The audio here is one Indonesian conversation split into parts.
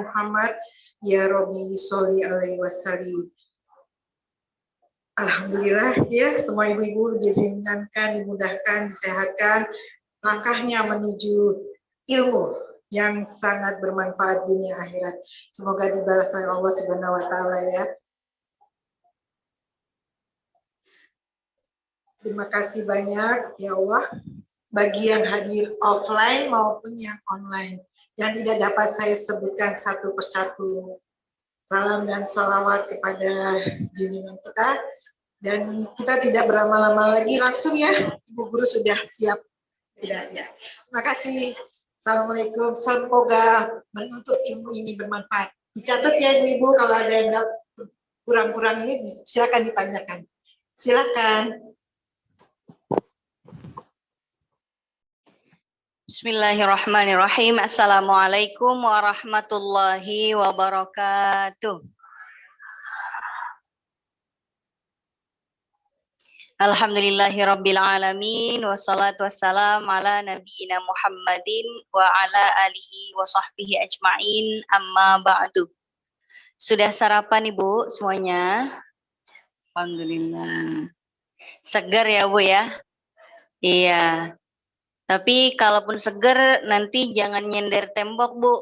Muhammad ya Rabbi sholli alaihi wasallam. Alhamdulillah ya, semua ibu-ibu diringankan, dimudahkan, disehatkan langkahnya menuju ilmu yang sangat bermanfaat dunia akhirat. Semoga dibalas oleh Allah Subhanahu wa taala ya. Terima kasih banyak ya Allah bagi yang hadir offline maupun yang online. Yang tidak dapat saya sebutkan satu persatu. Salam dan salawat kepada junjungan kita. Dan kita tidak berlama-lama lagi, langsung ya. Ibu guru sudah siap. Sudah ya. Terima kasih. Assalamualaikum. Semoga menuntut ilmu ini bermanfaat. Dicatat ya ibu-ibu, kalau ada yang kurang-kurang ini silakan ditanyakan. Silakan. Bismillahirrahmanirrahim. Assalamualaikum warahmatullahi wabarakatuh. Alhamdulillahirabbil alamin wassalatu wassalam ala nabiyyina Muhammadin wa ala alihi wa sahbihi ajmain amma ba'du. Sudah sarapan Ibu semuanya? Alhamdulillah. Segar ya Bu ya? Iya. Tapi kalaupun segar nanti jangan nyender tembok Bu.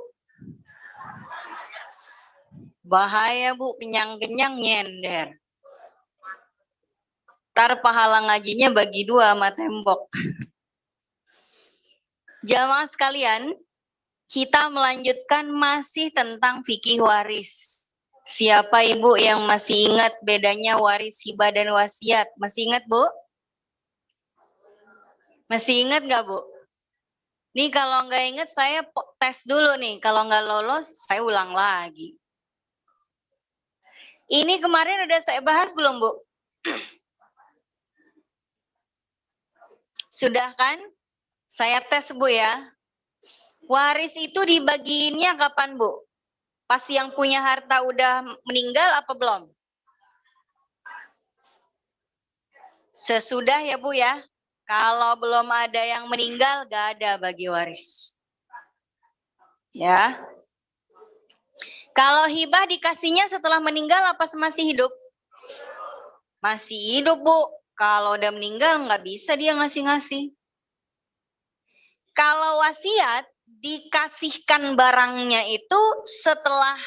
Bahaya Bu, kenyang-kenyang nyender. Ntar pahala ngajinya bagi dua sama tembok. Jamaah sekalian, kita melanjutkan masih tentang fikih waris. Siapa ibu yang masih ingat bedanya waris, hibah, dan wasiat? Masih ingat Bu? Masih ingat nggak Bu? Nih kalau nggak ingat saya tes dulu nih. Kalau nggak lolos saya ulang lagi. Ini kemarin udah saya bahas belum Bu? Sudah kan? Saya tes Bu ya. Waris itu dibagiinnya kapan Bu? Pas yang punya harta udah meninggal apa belum? Sesudah ya Bu ya. Kalau belum ada yang meninggal gak ada bagi waris. Ya. Kalau hibah dikasihnya setelah meninggal apa masih hidup? Masih hidup Bu. Kalau udah meninggal nggak bisa dia ngasih-ngasih. Kalau wasiat dikasihkan barangnya itu setelah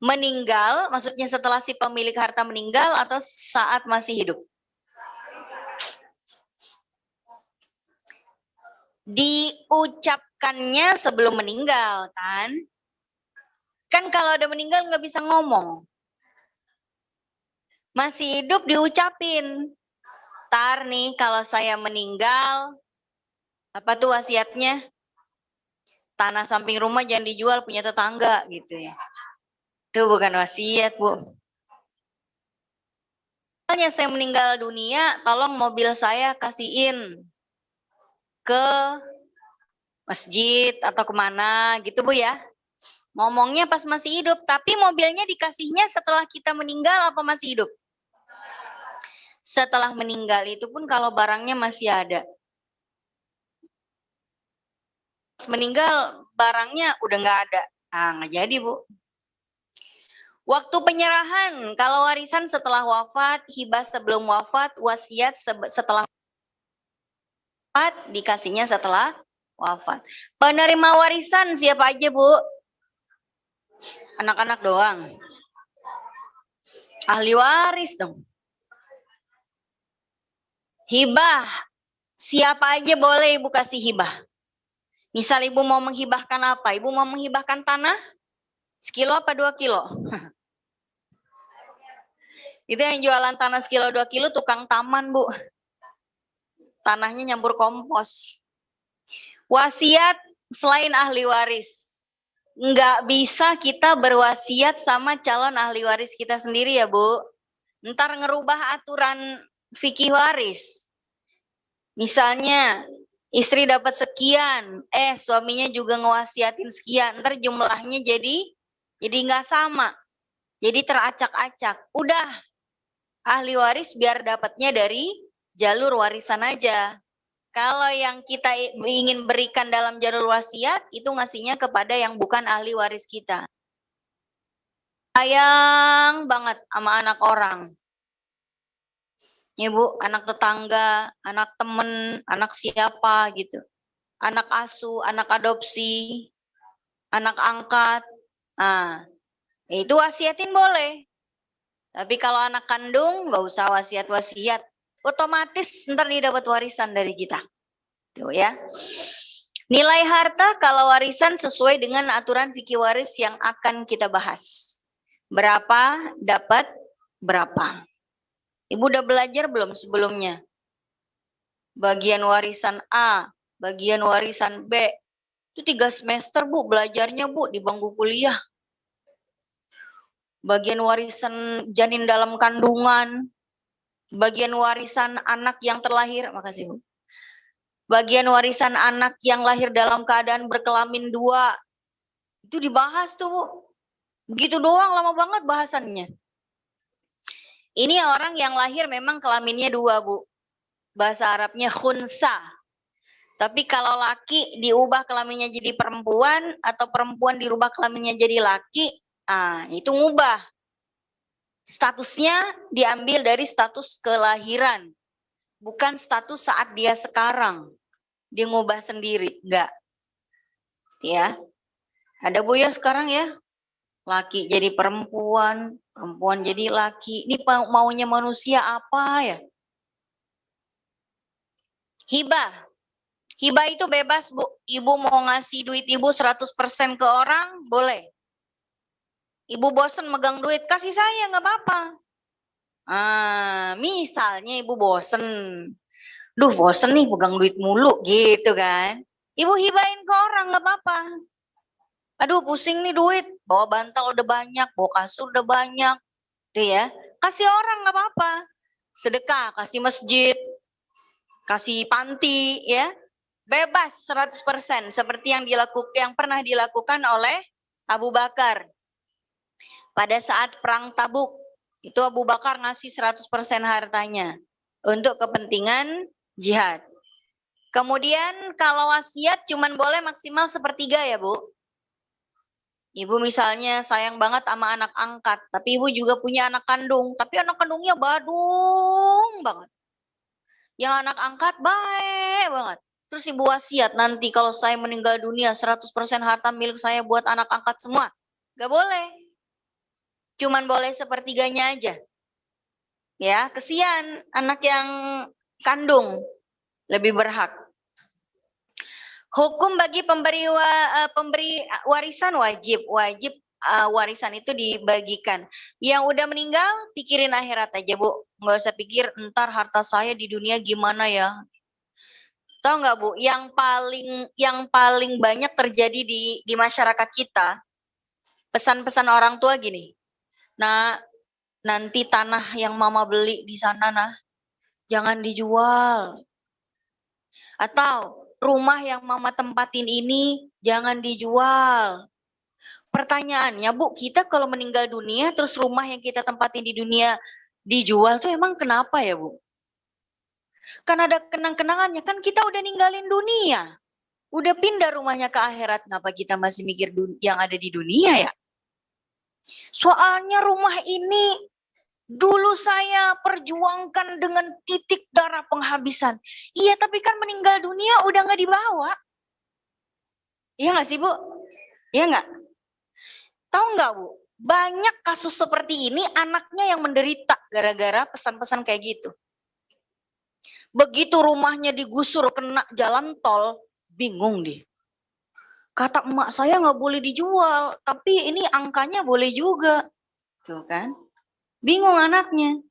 meninggal, maksudnya setelah si pemilik harta meninggal atau saat masih hidup? Diucapkannya sebelum meninggal kan? Kan kalau udah meninggal nggak bisa ngomong. Masih hidup diucapin. Tar nih kalau saya meninggal, apa tuh wasiatnya? Tanah samping rumah jangan dijual, punya tetangga gitu ya. Itu bukan wasiat Bu. Misalnya saya meninggal dunia, tolong mobil saya kasihin ke masjid atau kemana gitu Bu ya. Ngomongnya pas masih hidup, tapi mobilnya dikasihnya setelah kita meninggal apa masih hidup? Setelah meninggal itu pun kalau barangnya masih ada. Meninggal barangnya udah nggak ada. Nah, nggak jadi Bu. Waktu penyerahan, kalau warisan setelah wafat, hibah sebelum wafat, wasiat setelah wafat, dikasihnya setelah wafat. Penerima warisan siapa aja Bu? Anak-anak doang. Ahli waris dong. Hibah, siapa aja boleh Ibu kasih hibah. Misal Ibu mau menghibahkan apa? Ibu mau menghibahkan tanah? Sekilo apa 2 kilo? Itu yang jualan tanah sekilo 2 kilo tukang taman Bu. Tanahnya nyampur kompos. Wasiat selain ahli waris. Nggak bisa kita berwasiat sama calon ahli waris kita sendiri ya Bu. Ntar ngerubah aturan fikih waris. Misalnya istri dapat sekian, suaminya juga ngewasiatin sekian, ntar jumlahnya jadi nggak sama, jadi teracak-acak. Udah ahli waris biar dapatnya dari jalur warisan aja. Kalau yang kita ingin berikan dalam jalur wasiat, itu ngasihnya kepada yang bukan ahli waris kita. Sayang banget sama anak orang. Ibu, anak tetangga, anak temen, anak siapa gitu. Anak asuh, anak adopsi, anak angkat. Nah, itu wasiatin boleh. Tapi kalau anak kandung, nggak usah wasiat-wasiat. Otomatis ntar dia dapat warisan dari kita. Tuh ya. Nilai harta kalau warisan sesuai dengan aturan fikih waris yang akan kita bahas. Berapa dapat berapa. Ibu udah belajar belum sebelumnya? Bagian warisan A, bagian warisan B. Itu 3 semester Bu belajarnya Bu di bangku kuliah. Bagian warisan janin dalam kandungan, bagian warisan anak yang terlahir, makasih Bu. Bagian warisan anak yang lahir dalam keadaan berkelamin 2, itu dibahas tuh Bu. Begitu doang lama banget bahasannya. Ini orang yang lahir memang kelaminnya 2 Bu. Bahasa Arabnya khunsa. Tapi kalau laki diubah kelaminnya jadi perempuan atau perempuan dirubah kelaminnya jadi laki, itu ngubah. Statusnya diambil dari status kelahiran. Bukan status saat dia sekarang. Dia ngubah sendiri, enggak. Ya. Ada Bu ya sekarang ya. Laki jadi perempuan, perempuan jadi laki. Ini maunya manusia apa ya? Hibah. Hibah itu bebas Bu. Ibu mau ngasih duit ibu 100% ke orang, boleh. Ibu bosen megang duit, kasih saya nggak apa-apa. Misalnya ibu bosen. Duh bosen nih pegang duit mulu gitu kan. Ibu hibahin ke orang nggak apa-apa. Aduh pusing nih duit, bawa bantal udah banyak, bawa kasur udah banyak. Tuh ya, kasih orang nggak apa-apa. Sedekah, kasih masjid, kasih panti ya. Bebas 100% seperti yang pernah dilakukan oleh Abu Bakar. Pada saat perang Tabuk, itu Abu Bakar ngasih 100% hartanya untuk kepentingan jihad. Kemudian kalau wasiat cuman boleh maksimal 1/3 ya Bu. Ibu misalnya sayang banget sama anak angkat, tapi ibu juga punya anak kandung, tapi anak kandungnya badung banget. Yang anak angkat baik banget. Terus ibu wasiat, nanti kalau saya meninggal dunia 100% harta milik saya buat anak angkat semua. Gak boleh. Cuman boleh 1/3-nya aja. Ya, kesian anak yang kandung lebih berhak. Hukum bagi pemberi warisan wajib warisan itu dibagikan. Yang udah meninggal pikirin akhirat aja Bu, nggak usah pikir entar harta saya di dunia gimana ya. Tahu nggak Bu, yang paling banyak terjadi di masyarakat kita, pesan-pesan orang tua gini. Nah, nanti tanah yang mama beli di sana jangan dijual. Atau rumah yang mama tempatin ini jangan dijual. Pertanyaannya Bu, kita kalau meninggal dunia terus rumah yang kita tempatin di dunia dijual tuh emang kenapa ya Bu? Kan ada kenang-kenangannya, kan kita udah ninggalin dunia. Udah pindah rumahnya ke akhirat, kenapa kita masih mikir yang ada di dunia ya? Soalnya rumah ini dulu saya perjuangkan dengan titik darah penghabisan. Iya, tapi kan meninggal dunia udah nggak dibawa. Iya nggak sih Bu? Iya nggak? Tahu nggak Bu? Banyak kasus seperti ini anaknya yang menderita gara-gara pesan-pesan kayak gitu. Begitu rumahnya digusur kena jalan tol, bingung deh. Kata emak saya nggak boleh dijual, tapi ini angkanya boleh juga. Tuh kan? Bingung anaknya.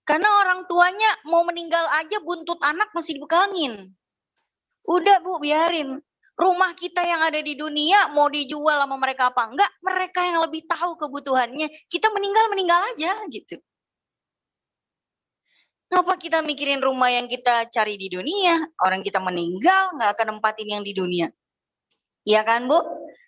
Karena orang tuanya mau meninggal aja buntut anak masih dipegangin. Udah Bu, biarin. Rumah kita yang ada di dunia mau dijual sama mereka apa enggak, mereka yang lebih tahu kebutuhannya. Kita meninggal aja gitu. Kenapa kita mikirin rumah yang kita cari di dunia? Orang kita meninggal nggak akan nempatin yang di dunia. Iya kan Bu?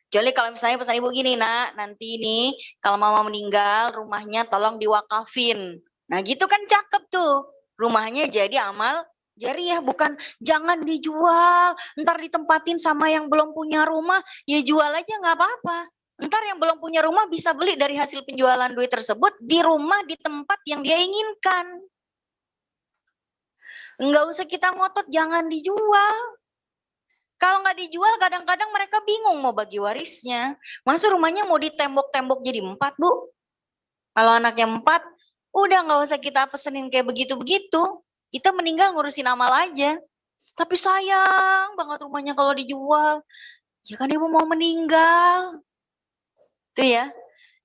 Kecuali kalau misalnya pesan ibu gini, nanti nih kalau mama meninggal rumahnya tolong diwakafin. Nah gitu kan cakep tuh. Rumahnya jadi amal Jariah, bukan jangan dijual, ntar ditempatin sama yang belum punya rumah, ya jual aja nggak apa-apa. Ntar yang belum punya rumah bisa beli dari hasil penjualan duit tersebut di rumah di tempat yang dia inginkan. Nggak usah kita ngotot jangan dijual. Kalau nggak dijual kadang-kadang mereka bingung mau bagi warisnya. Masa rumahnya mau ditembok-tembok jadi 4, Bu? Kalau anaknya 4, udah nggak usah kita pesenin kayak begitu-begitu. Kita meninggal ngurusin amal aja. Tapi sayang banget rumahnya kalau dijual. Ya kan ibu mau meninggal. Tuh ya.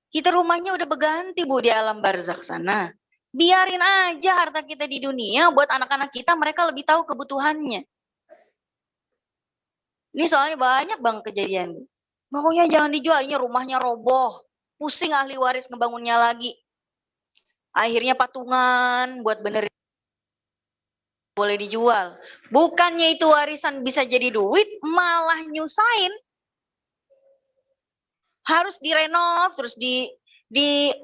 Kita rumahnya udah berganti Bu di alam barzakh sana. Biarin aja harta kita di dunia buat anak-anak kita, mereka lebih tahu kebutuhannya. Ini soalnya banyak banget kejadian. Pokoknya jangan dijual, ini rumahnya roboh. Pusing ahli waris ngebangunnya lagi. Akhirnya patungan buat benerin. Boleh dijual. Bukannya itu warisan bisa jadi duit, malah nyusahin. Harus direnov, terus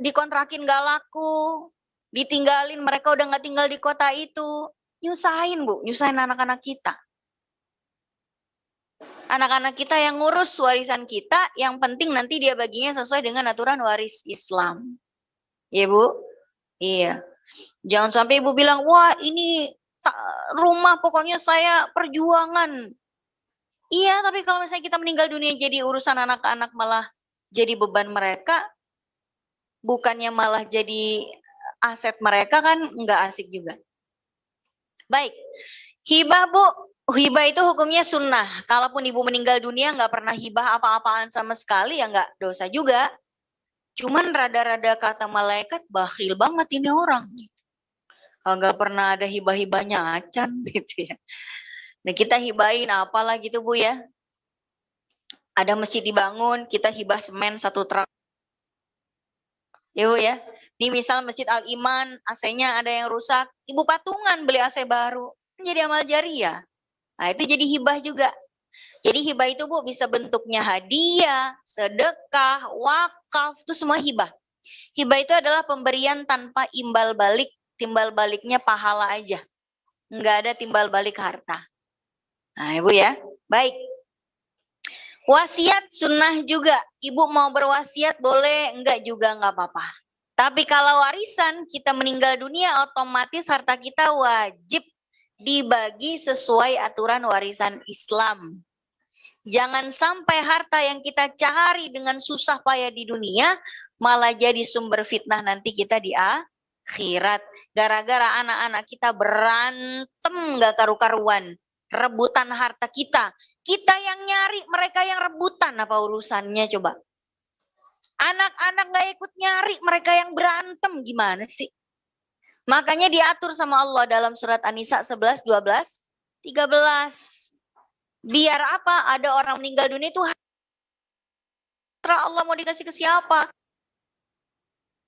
dikontrakin gak laku, ditinggalin, mereka udah gak tinggal di kota itu. Nyusahin Bu, nyusahin anak-anak kita. Anak-anak kita yang ngurus warisan kita, yang penting nanti dia baginya sesuai dengan aturan waris Islam. Iya Bu? Iya. Jangan sampai ibu bilang, wah ini rumah pokoknya saya perjuangan. Iya, tapi kalau misalnya kita meninggal dunia jadi urusan anak-anak malah jadi beban mereka, bukannya malah jadi aset mereka, kan nggak asik juga. Baik, hibah Bu, hibah itu hukumnya sunnah. Kalaupun ibu meninggal dunia nggak pernah hibah apa-apaan sama sekali, ya nggak dosa juga. Cuman rada-rada kata malaikat, bakhil banget ini orang. Nggak pernah ada hibah-hibahnya acan gitu ya. Nah kita hibahin apalah gitu Bu ya. Ada masjid dibangun, kita hibah semen 1 truk. Ya Bu ya. Ini misal Masjid Al-Iman, AC-nya ada yang rusak, ibu patungan beli AC baru. Jadi amal jariah. Nah itu jadi hibah juga. Jadi hibah itu Bu bisa bentuknya hadiah, sedekah, wakaf, itu semua hibah. Hibah itu adalah pemberian tanpa imbal balik. Timbal baliknya pahala aja. Nggak ada timbal balik harta. Nah Ibu ya, baik. Wasiat sunnah juga. Ibu mau berwasiat boleh, enggak juga nggak apa-apa. Tapi kalau warisan, kita meninggal dunia, otomatis harta kita wajib dibagi sesuai aturan warisan Islam. Jangan sampai harta yang kita cari dengan susah payah di dunia, malah jadi sumber fitnah nanti kita di akhirat. Gara-gara anak-anak kita berantem gak karu-karuan. Rebutan harta kita. Kita yang nyari, mereka yang rebutan. Apa urusannya coba? Anak-anak gak ikut nyari, mereka yang berantem. Gimana sih? Makanya diatur sama Allah dalam surat An-Nisa 11, 12, 13. Biar apa? Ada orang meninggal dunia itu Allah mau dikasih ke siapa?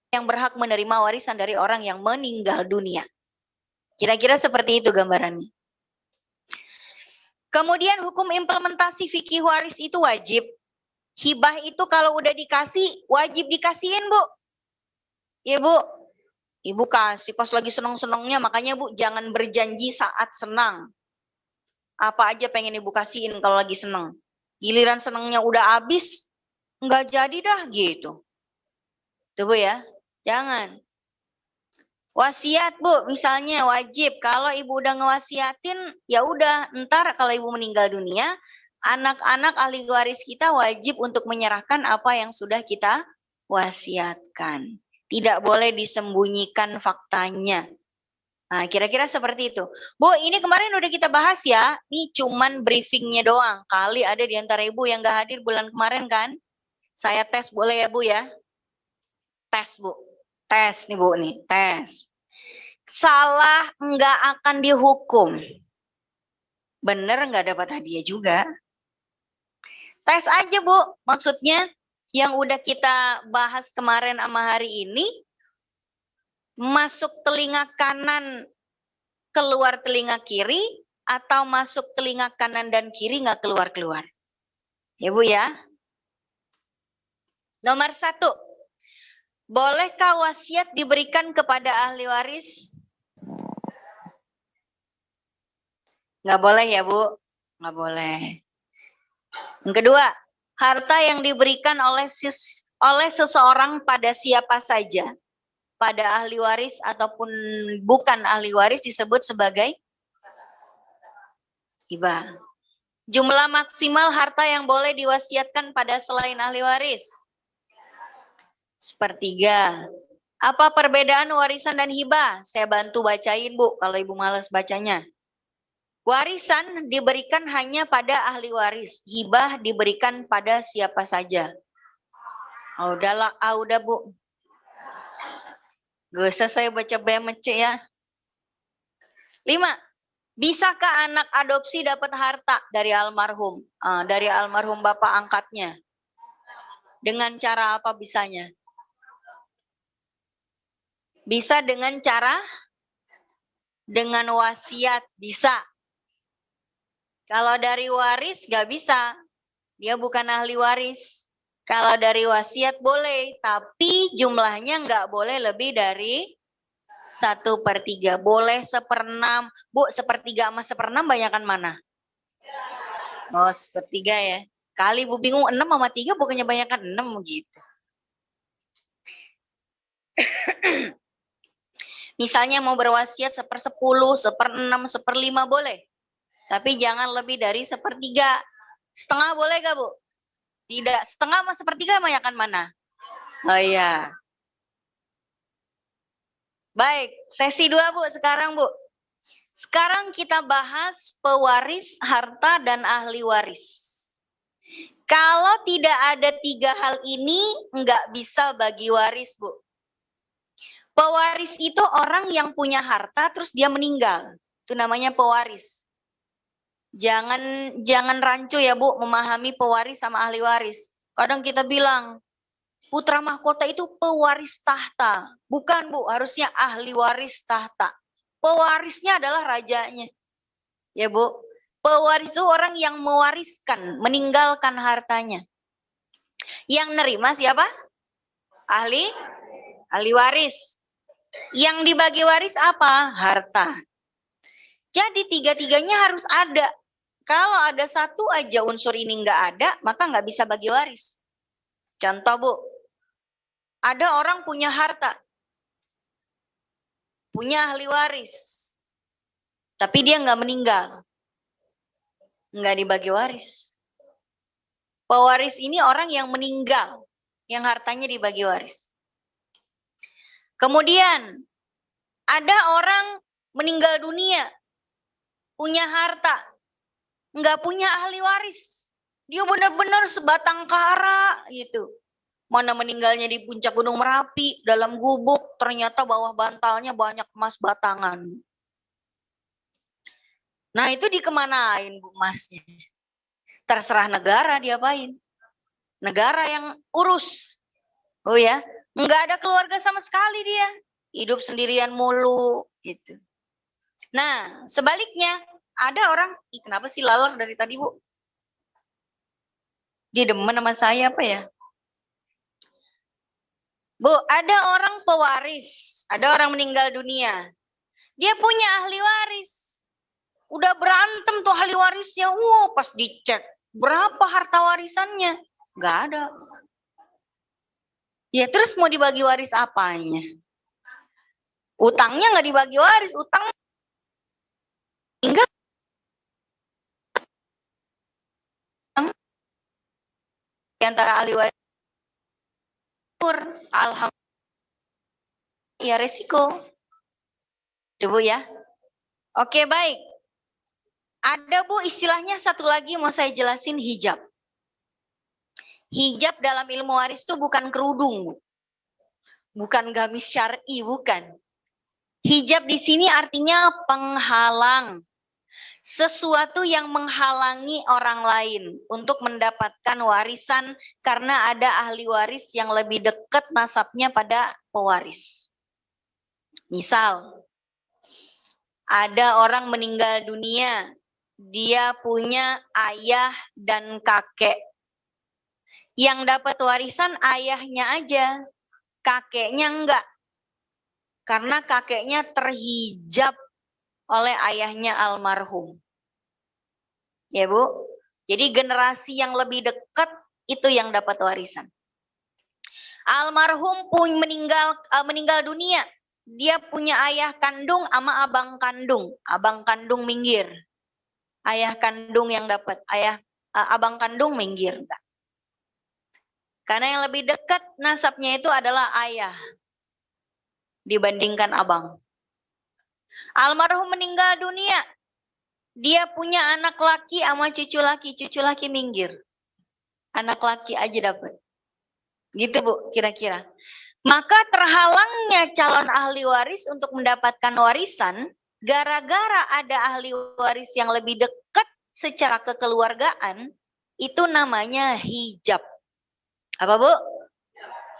Yang berhak menerima warisan dari orang yang meninggal dunia. Kira-kira seperti itu gambarannya. Kemudian hukum implementasi fikih waris itu wajib. Hibah itu kalau udah dikasih, wajib dikasihin Bu. Ya Bu. Ibu kasih pas lagi senang-senangnya, makanya Bu jangan berjanji saat senang. Apa aja pengen ibu kasihin kalau lagi senang. Giliran senangnya udah habis, nggak jadi dah gitu. Tuh Bu ya. Jangan. Wasiat Bu, misalnya wajib. Kalau ibu udah ngewasiatin, ya udah. Ntar kalau ibu meninggal dunia, anak-anak ahli waris kita wajib untuk menyerahkan apa yang sudah kita wasiatkan. Tidak boleh disembunyikan faktanya. Nah, kira-kira seperti itu. Bu, ini kemarin udah kita bahas ya. Ini cuman briefingnya doang. Kali ada di antara ibu yang gak hadir bulan kemarin kan? Saya tes boleh ya Bu ya? Tes Bu. Tes nih Bu nih, tes. Salah nggak akan dihukum. Bener nggak dapat hadiah juga. Tes aja Bu, maksudnya yang udah kita bahas kemarin sama hari ini, masuk telinga kanan, keluar telinga kiri, atau masuk telinga kanan dan kiri nggak keluar-keluar. Ya Bu ya. Nomor 1, bolehkah wasiat diberikan kepada ahli waris? Nggak boleh ya, Bu? Nggak boleh. Yang kedua, harta yang diberikan oleh seseorang pada siapa saja, pada ahli waris ataupun bukan ahli waris disebut sebagai hibah. Jumlah maksimal harta yang boleh diwasiatkan pada selain ahli waris. 1/3. Apa perbedaan warisan dan hibah? Saya bantu bacain, Bu, kalau Ibu malas bacanya. Warisan diberikan hanya pada ahli waris. Hibah diberikan pada siapa saja. Oh, udahlah, udah, Bu. Gak usah saya baca BMC ya. 5. Bisakah anak adopsi dapat harta dari almarhum? Dari almarhum bapak angkatnya. Dengan cara apa bisanya? Bisa dengan wasiat, bisa. Kalau dari waris nggak bisa, dia bukan ahli waris. Kalau dari wasiat boleh, tapi jumlahnya nggak boleh lebih dari 1/3. Boleh 1/6. Bu, 1/3 sama 1/6 banyakan mana? Oh, 1/3 ya. Kali Bu bingung 6 sama 3 bukannya banyakan 6 gitu. Misalnya mau berwasiat 1/10, 1/6, 1/5 boleh. Tapi jangan lebih dari 1/3. Setengah boleh gak, Bu? Tidak. Setengah sama 1/3 banyakan mana? Oh iya. Baik, sesi 2, Bu, sekarang, Bu. Sekarang kita bahas pewaris harta dan ahli waris. Kalau tidak ada 3 hal ini, nggak bisa bagi waris, Bu. Pewaris itu orang yang punya harta terus dia meninggal. Itu namanya pewaris. Jangan rancu ya, Bu, memahami pewaris sama ahli waris. Kadang kita bilang, putra mahkota itu pewaris tahta. Bukan, Bu, harusnya ahli waris tahta. Pewarisnya adalah rajanya. Ya, Bu. Pewaris itu orang yang mewariskan, meninggalkan hartanya. Yang nerima siapa? Ahli waris. Yang dibagi waris apa? Harta. Jadi 3-3-nya harus ada. Kalau ada satu aja unsur ini nggak ada, maka nggak bisa bagi waris. Contoh, Bu. Ada orang punya harta. Punya ahli waris. Tapi dia nggak meninggal. Nggak dibagi waris. Pewaris ini orang yang meninggal. Yang hartanya dibagi waris. Kemudian, ada orang meninggal dunia. Punya harta. Nggak punya ahli waris. Dia benar-benar sebatang kara gitu. Mana meninggalnya di puncak Gunung Merapi, dalam gubuk, ternyata bawah bantalnya banyak emas batangan. Nah, itu dikemanain, Bu, emasnya? Terserah negara diapain. Negara yang urus. Oh ya, nggak ada keluarga sama sekali dia. Hidup sendirian mulu gitu. Nah, sebaliknya ada orang, kenapa sih laler dari tadi, Bu? Dia demen sama saya apa ya? Bu, ada orang pewaris, ada orang meninggal dunia. Dia punya ahli waris. Udah berantem tuh ahli warisnya. Pas dicek, berapa harta warisannya? Nggak ada. Ya terus mau dibagi waris apanya? Utangnya nggak dibagi waris, utang enggak. Di antara ahli waris, alhamdulillah, ya resiko. Coba ya. Oke, baik. Ada, Bu, istilahnya satu lagi mau saya jelasin, hijab. Hijab dalam ilmu waris itu bukan kerudung, Bu. Bukan gamis syar'i, bukan. Hijab di sini artinya penghalang. Sesuatu yang menghalangi orang lain untuk mendapatkan warisan karena ada ahli waris yang lebih dekat nasabnya pada pewaris. Misal, ada orang meninggal dunia, dia punya ayah dan kakek. Yang dapat warisan ayahnya aja, kakeknya enggak. Karena kakeknya terhijab oleh ayahnya almarhum. Ya Bu. Jadi generasi yang lebih dekat itu yang dapat warisan. Almarhum pun meninggal dunia. Dia punya ayah kandung sama abang kandung. Abang kandung minggir. Ayah kandung yang dapat. Abang kandung minggir. Karena yang lebih dekat nasabnya itu adalah ayah dibandingkan abang. Almarhum meninggal dunia. Dia punya anak laki sama cucu laki. Cucu laki minggir. Anak laki aja dapat. Gitu Bu, kira-kira. Maka terhalangnya calon ahli waris untuk mendapatkan warisan gara-gara ada ahli waris yang lebih dekat secara kekeluargaan, itu namanya hijab. Apa Bu?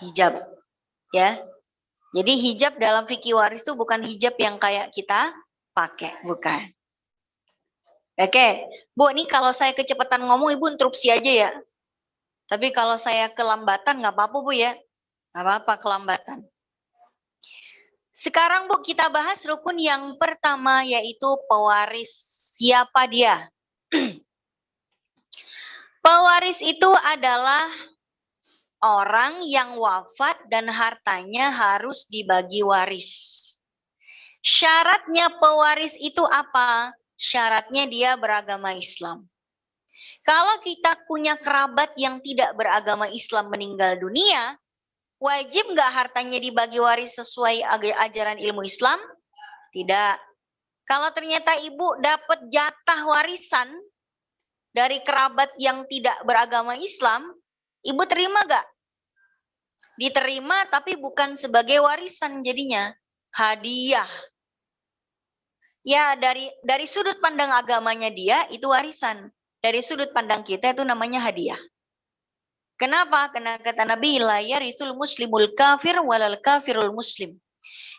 Hijab. Ya. Jadi hijab dalam fikih waris itu bukan hijab yang kayak kita pakai, bukan. Oke, Bu, ini kalau saya kecepatan ngomong, Ibu interupsi aja ya. Tapi kalau saya kelambatan nggak apa-apa Bu ya. Nggak apa-apa kelambatan. Sekarang Bu, kita bahas rukun yang pertama yaitu pewaris. Siapa dia? Pewaris itu adalah orang yang wafat dan hartanya harus dibagi waris. Syaratnya pewaris itu apa? Syaratnya dia beragama Islam. Kalau kita punya kerabat yang tidak beragama Islam meninggal dunia, wajib nggak hartanya dibagi waris sesuai ajaran ilmu Islam? Tidak. Kalau ternyata ibu dapat jatah warisan dari kerabat yang tidak beragama Islam, ibu terima nggak? Diterima tapi bukan sebagai warisan jadinya, hadiah. Ya dari sudut pandang agamanya dia itu warisan. Dari sudut pandang kita itu namanya hadiah. Kenapa? Karena kata Nabi, la yarisul muslimul kafir walal kafirul muslim.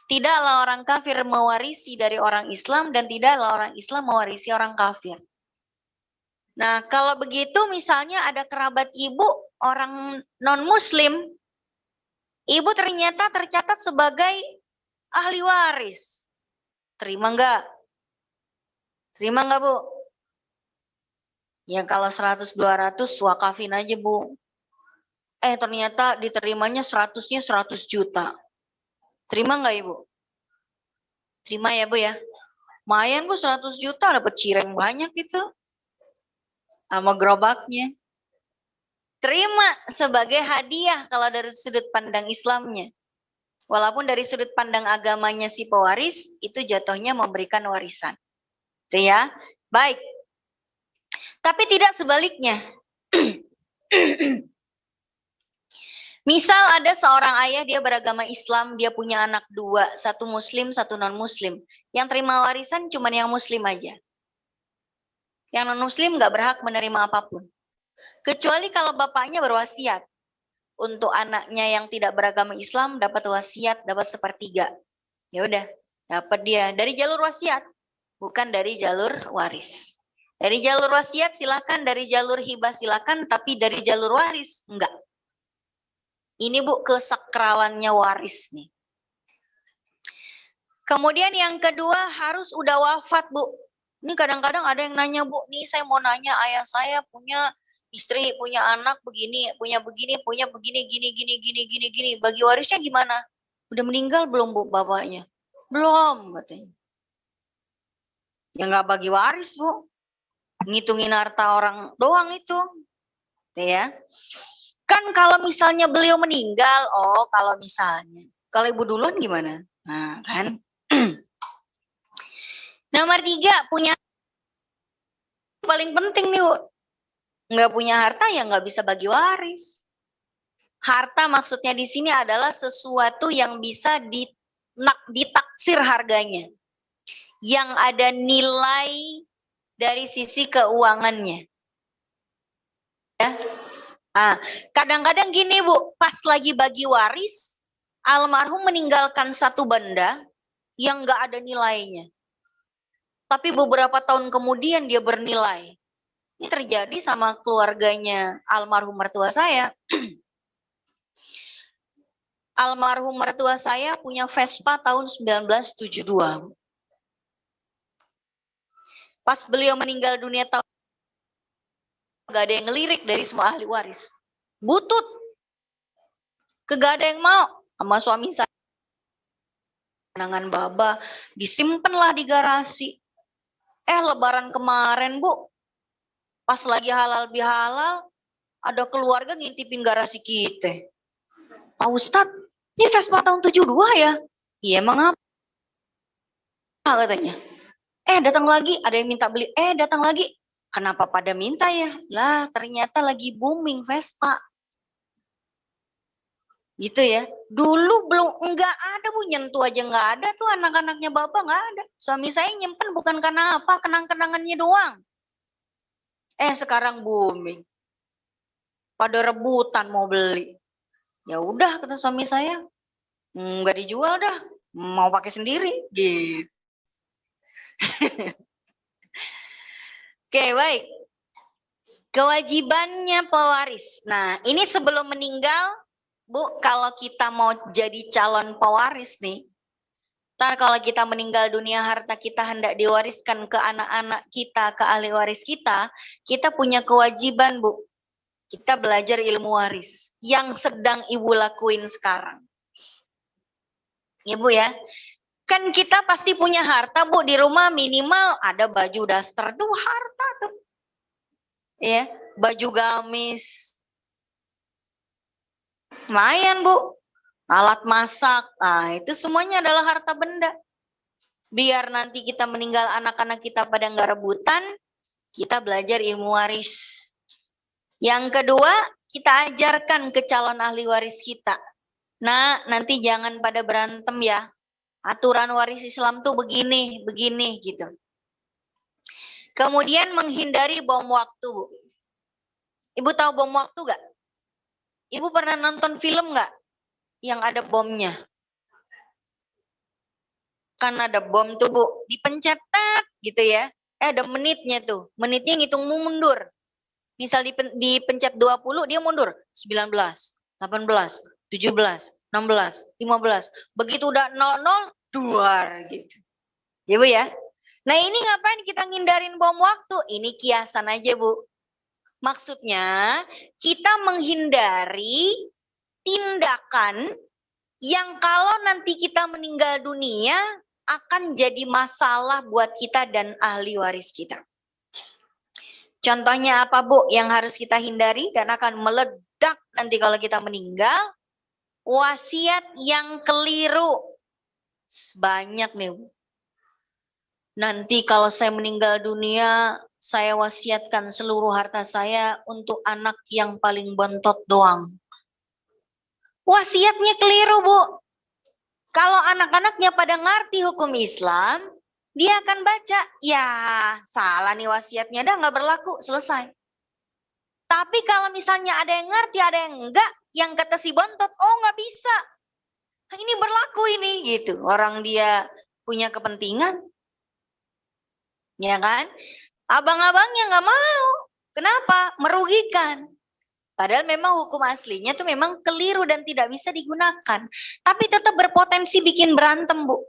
Tidaklah orang kafir mewarisi dari orang Islam dan tidaklah orang Islam mewarisi orang kafir. Nah, kalau begitu misalnya ada kerabat ibu orang non-muslim, ibu ternyata tercatat sebagai ahli waris. Terima enggak? Terima enggak, Bu? Ya kalau 100-200 wakafin aja, Bu. Ternyata diterimanya 100-nya 100 juta. Terima enggak, Ibu? Terima ya, Bu ya. Lumayan, Bu, 100 juta dapat cireng banyak itu. Sama gerobaknya. Terima sebagai hadiah kalau dari sudut pandang Islamnya. Walaupun dari sudut pandang agamanya si pewaris, itu jatuhnya memberikan warisan. Itu ya. Baik. Tapi tidak sebaliknya. Misal ada seorang ayah, dia beragama Islam, dia punya anak dua, satu muslim, satu non-muslim. Yang terima warisan cuma yang muslim aja. Yang non-muslim nggak berhak menerima apapun. Kecuali kalau bapaknya berwasiat. Untuk anaknya yang tidak beragama Islam dapat wasiat, dapat sepertiga. Ya udah, dapat dia dari jalur wasiat, bukan dari jalur waris. Dari jalur wasiat silakan, dari jalur hibah silakan, tapi dari jalur waris enggak. Ini Bu kesakralannya waris nih. Kemudian yang kedua harus udah wafat Bu. Ini kadang-kadang ada yang nanya Bu, nih saya mau nanya ayah saya punya istri, punya anak begini, punya begini, gini. Bagi warisnya gimana? Udah meninggal belum Bu bapaknya? Belum katanya. Ya nggak bagi waris Bu. Ngitungin harta orang doang itu. Ya. Kan kalau misalnya beliau meninggal, kalau misalnya. Kalau ibu duluan gimana? Nah kan. Nomor 3, punya paling penting nih Bu. Nggak punya harta ya nggak bisa bagi waris. Harta maksudnya di sini adalah sesuatu yang bisa ditaksir harganya. Yang ada nilai dari sisi keuangannya. Ya. Kadang-kadang gini Bu, pas lagi bagi waris, almarhum meninggalkan satu benda yang nggak ada nilainya. Tapi beberapa tahun kemudian dia bernilai. Ini terjadi sama keluarganya almarhum mertua saya. Almarhum mertua saya punya Vespa tahun 1972. Pas beliau meninggal dunia tahun Gak ada yang ngelirik dari semua ahli waris. Butut. Kagak ada yang mau sama suami saya. Kenangan baba disimpanlah di garasi. Lebaran kemarin, Bu, pas lagi halal bihalal, ada keluarga ngintipin garasi kita. Pak Ustadz, ini Vespa tahun 72 ya? Iya, emang apa? Katanya. Datang lagi, ada yang minta beli. Datang lagi. Kenapa pada minta ya? Lah, ternyata lagi booming Vespa. Gitu ya. Dulu enggak ada, Bu, nyentuh aja enggak ada tuh anak-anaknya Bapak, enggak ada. Suami saya nyimpen bukan karena apa, kenang-kenangannya doang. Sekarang booming. Pada rebutan mau beli. Ya udah, kata suami saya, enggak dijual dah, mau pakai sendiri. Gitu. Oke, baik. Kewajibannya pewaris. Nah, ini sebelum meninggal, Bu, kalau kita mau jadi calon pewaris nih, ntar kalau kita meninggal dunia, harta kita hendak diwariskan ke anak-anak kita, ke ahli waris kita punya kewajiban, Bu. Kita belajar ilmu waris yang sedang Ibu lakuin sekarang. Ya, Bu ya. Kan kita pasti punya harta, Bu, di rumah minimal ada baju daster tuh harta tuh. Ya, baju gamis. Lumayan, Bu. Alat masak. Nah, itu semuanya adalah harta benda. Biar nanti kita meninggal, anak-anak kita pada nggak rebutan, kita belajar ilmu waris. Yang kedua, kita ajarkan ke calon ahli waris kita. Nah, nanti jangan pada berantem ya. Aturan waris Islam tuh begini, begini gitu. Kemudian menghindari bom waktu, Bu. Ibu tahu bom waktu gak? Ibu pernah nonton film gak yang ada bomnya? Kan ada bom tuh, Bu. Dipencet gitu ya. Ada menitnya tuh. Menitnya ngitung mundur. Misal dipencet 20, dia mundur. 19, 18, 17, 16, 15. Begitu udah 00, duar gitu. Ya, Bu ya. Nah, ini ngapain kita ngindarin bom waktu? Ini kiasan aja, Bu. Maksudnya, kita menghindari tindakan yang kalau nanti kita meninggal dunia akan jadi masalah buat kita dan ahli waris kita. Contohnya apa, Bu, yang harus kita hindari dan akan meledak nanti kalau kita meninggal? Wasiat yang keliru. Banyak nih, Bu. Nanti kalau saya meninggal dunia, saya wasiatkan seluruh harta saya untuk anak yang paling bontot doang. Wasiatnya keliru, Bu. Kalau anak-anaknya pada ngerti hukum Islam, dia akan baca, ya salah nih wasiatnya, dah nggak berlaku, selesai. Tapi kalau misalnya ada yang ngerti, ada yang enggak, yang kata si bontot, oh nggak bisa. Ini berlaku ini, gitu. Orang dia punya kepentingan. Ya kan? Abang-abangnya nggak mau. Kenapa? Merugikan. Padahal memang hukum aslinya tuh memang keliru dan tidak bisa digunakan. Tapi tetap berpotensi bikin berantem, Bu.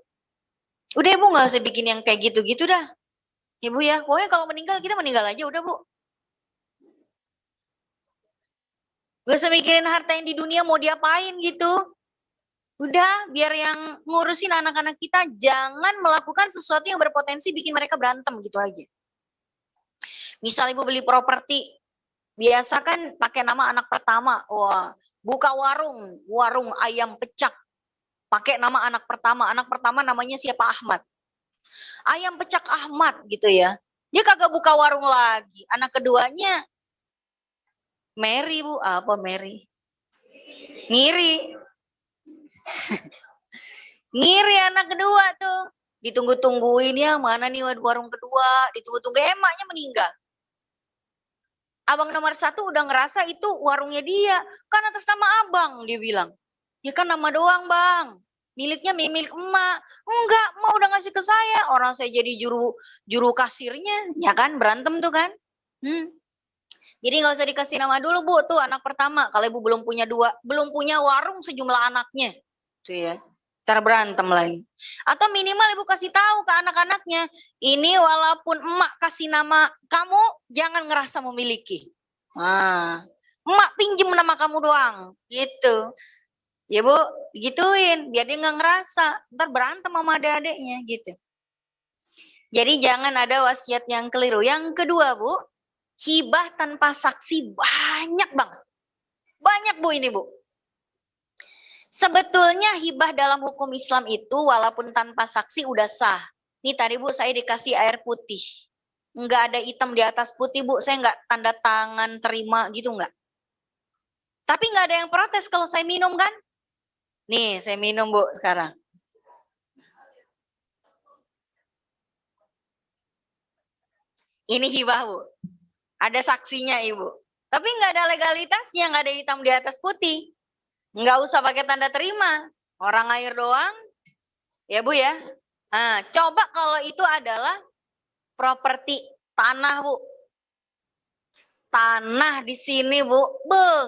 Udah, Bu, nggak usah bikin yang kayak gitu-gitu dah. Ya, Bu ya. Pokoknya kalau meninggal, kita meninggal aja udah, Bu. Gak usah mikirin harta yang di dunia mau diapain gitu. Udah, biar yang ngurusin anak-anak kita jangan melakukan sesuatu yang berpotensi bikin mereka berantem gitu aja. Misal Ibu beli properti, biasa kan pakai nama anak pertama. Wah, buka warung ayam pecak. Pakai nama anak pertama namanya siapa? Ahmad. Ayam pecak Ahmad gitu ya. Dia kagak buka warung lagi. Anak keduanya Mary, Bu. Apa Mary? Ngiri. Ngiri anak kedua tuh. Ditunggu-tungguin ya, mana nih warung kedua. Ditunggu-tunggu, emaknya meninggal. Abang nomor 1 udah ngerasa itu warungnya dia. Kan atas nama abang, dia bilang. Ya kan nama doang, Bang. Miliknya milik emak. Enggak, emak udah ngasih ke saya. Orang saya jadi juru kasirnya. Ya kan, berantem tuh kan. Jadi nggak usah dikasih nama dulu, Bu. Tuh anak pertama. Kalau Ibu belum punya warung sejumlah anaknya. Tuh ya. Ntar berantem lagi. Atau minimal Ibu kasih tahu ke anak-anaknya. Ini walaupun emak kasih nama kamu, jangan ngerasa memiliki. Nah, emak pinjem nama kamu doang, gitu. Ya Bu, gituin, biar dia nggak ngerasa, ntar berantem sama adik-adiknya gitu. Jadi jangan ada wasiat yang keliru. Yang kedua Bu, hibah tanpa saksi banyak banget. Banyak Bu ini Bu. Sebetulnya hibah dalam hukum Islam itu walaupun tanpa saksi udah sah. Nih tadi Bu saya dikasih air putih. Enggak ada hitam di atas putih Bu, saya enggak tanda tangan terima gitu enggak. Tapi enggak ada yang protes kalau saya minum kan. Nih saya minum Bu sekarang. Ini hibah Bu. Ada saksinya Ibu. Tapi enggak ada legalitasnya, enggak ada hitam di atas putih. Enggak usah pakai tanda terima. Orang air doang. Ya Bu ya. Nah, coba kalau itu adalah properti tanah Bu. Tanah di sini Bu.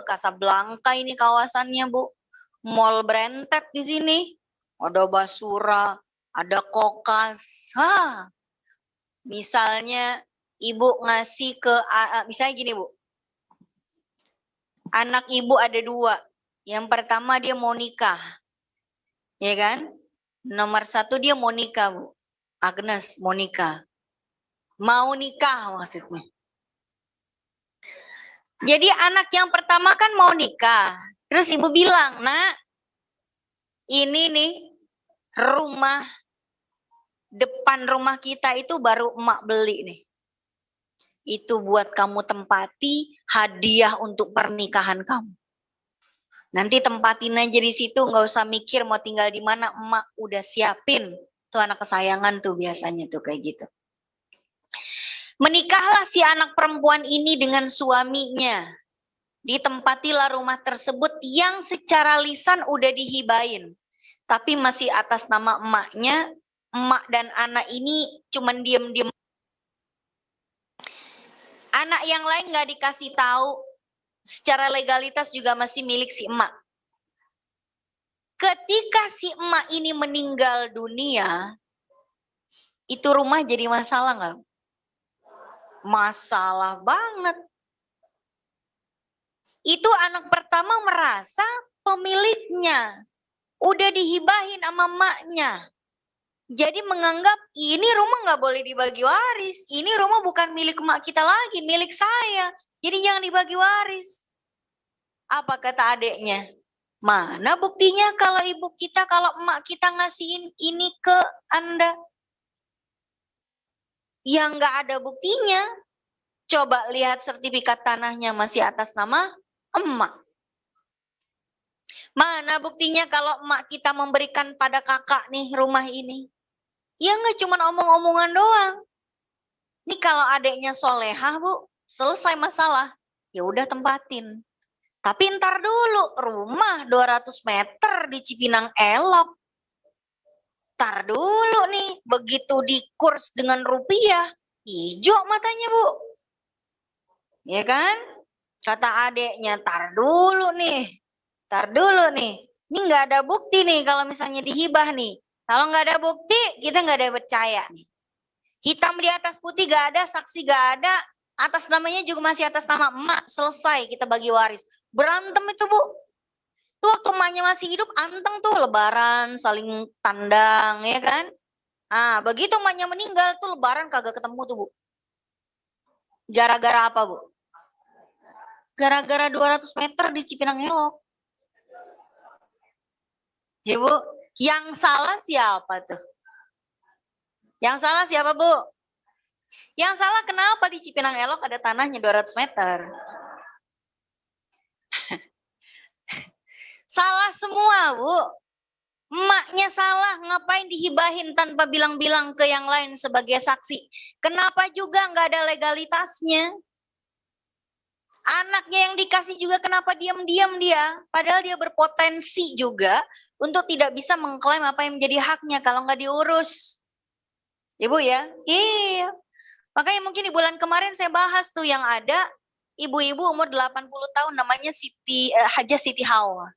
Casablanca ini kawasannya Bu. Mall Brentet di sini. Ada Basura, ada Kokas. Misalnya Ibu ngasih ke, misalnya gini Bu. Anak Ibu ada 2. Yang pertama dia mau nikah. Ya kan? Nomor 1 dia mau nikah Bu. Agnes mau nikah. Mau nikah maksudnya. Jadi anak yang pertama kan mau nikah. Terus ibu bilang, nak, ini nih rumah, depan rumah kita itu baru emak beli nih. Itu buat kamu tempati, hadiah untuk pernikahan kamu. Nanti tempatin aja di situ, nggak usah mikir mau tinggal di mana, emak udah siapin. Tuh anak kesayangan tuh biasanya tuh kayak gitu. Menikahlah si anak perempuan ini dengan suaminya. Ditempatilah rumah tersebut yang secara lisan udah dihibain. Tapi masih atas nama emaknya. Emak dan anak ini cuman diem-diem. Anak yang lain gak dikasih tahu. Secara legalitas juga masih milik si emak. Ketika si emak ini meninggal dunia, itu rumah jadi masalah gak? Masalah banget. Itu anak pertama merasa pemiliknya udah dihibahin sama emaknya. Jadi menganggap ini rumah nggak boleh dibagi waris. Ini rumah bukan milik emak kita lagi, milik saya. Jadi jangan dibagi waris. Apa kata adeknya? Mana buktinya kalau ibu kita, kalau emak kita ngasihin ini ke Anda? Yang nggak ada buktinya. Coba lihat sertifikat tanahnya masih atas nama emak. Mana buktinya kalau emak kita memberikan pada kakak nih rumah ini? Ya nggak cuma omong-omongan doang. Ini kalau adeknya solehah Bu, selesai masalah. Ya udah tempatin. Tapi ntar dulu, rumah 200 meter di Cipinang Elok. Ntar dulu nih, begitu dikurs dengan rupiah, hijau matanya Bu. Ya kan? Kata adeknya, ntar dulu nih. Ini nggak ada bukti nih kalau misalnya dihibah nih. Kalau nggak ada bukti, kita nggak ada percaya nih. Hitam di atas putih nggak ada, saksi nggak ada, atas namanya juga masih atas nama emak, selesai kita bagi waris. Berantem itu Bu. Tuh waktu emaknya masih hidup, anteng tuh lebaran, saling tandang, ya kan? Nah, begitu emaknya meninggal tuh lebaran kagak ketemu tuh Bu. Gara-gara apa Bu? Gara-gara 200 meter di Cipinang Elok. Ya Bu, yang salah siapa tuh? Yang salah siapa Bu? Yang salah kenapa di Cipinang Elok ada tanahnya 200 meter? Salah semua Bu. Emaknya salah, ngapain dihibahin tanpa bilang-bilang ke yang lain sebagai saksi? Kenapa juga nggak ada legalitasnya? Anaknya yang dikasih juga kenapa diam-diam dia? Padahal dia berpotensi juga untuk tidak bisa mengklaim apa yang menjadi haknya kalau nggak diurus. Ibu ya? Iya. Makanya mungkin di bulan kemarin saya bahas tuh yang ada ibu-ibu umur 80 tahun namanya Hajah Siti Hawa.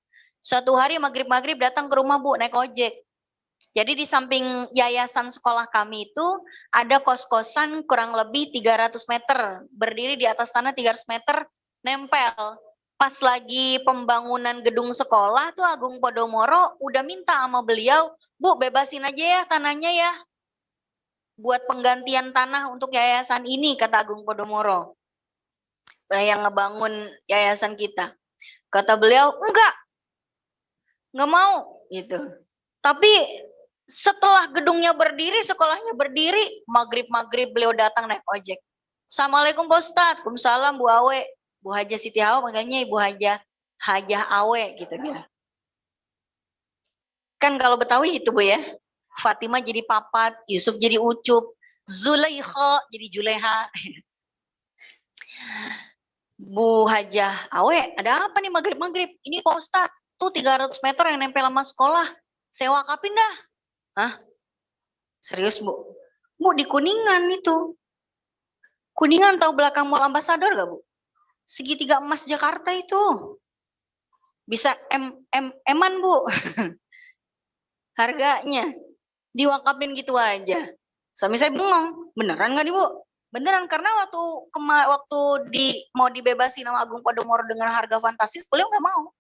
Suatu hari maghrib-maghrib datang ke rumah Bu naik ojek. Jadi di samping yayasan sekolah kami itu ada kos-kosan kurang lebih 300 meter. Berdiri di atas tanah 300 meter. nempel. Pas lagi pembangunan gedung sekolah tuh Agung Podomoro udah minta sama beliau, Bu bebasin aja ya tanahnya ya. Buat penggantian tanah untuk yayasan ini, kata Agung Podomoro. Yang ngebangun yayasan kita. Kata beliau, nggak mau gitu. Tapi setelah gedungnya berdiri, sekolahnya berdiri, maghrib beliau datang naik ojek. Assalamualaikum Pak Ustadz, Waalaikumsalam Bu Awe, Bu Haja Siti Hawa, makanya Ibu Hajah Awe gitu dia. Kan kalau Betawi itu Bu ya, Fatimah jadi Papat, Yusuf jadi Ucup, Zulaikha jadi Juleha. Bu Hajah Awe, ada apa nih maghrib? Ini Pak Ustadz, tuh 300 meter yang nempel sama sekolah, saya wakafin dah. Hah? Serius Bu? Bu di Kuningan itu. Kuningan tahu belakang Mall Ambassador gak Bu? Segitiga emas Jakarta itu. Bisa eman Bu. Harganya. Diwakafin gitu aja. Suami saya bengong. Beneran gak nih Bu? Beneran, karena waktu mau dibebasin sama Agung Podomoro dengan harga fantastis, beliau gak mau.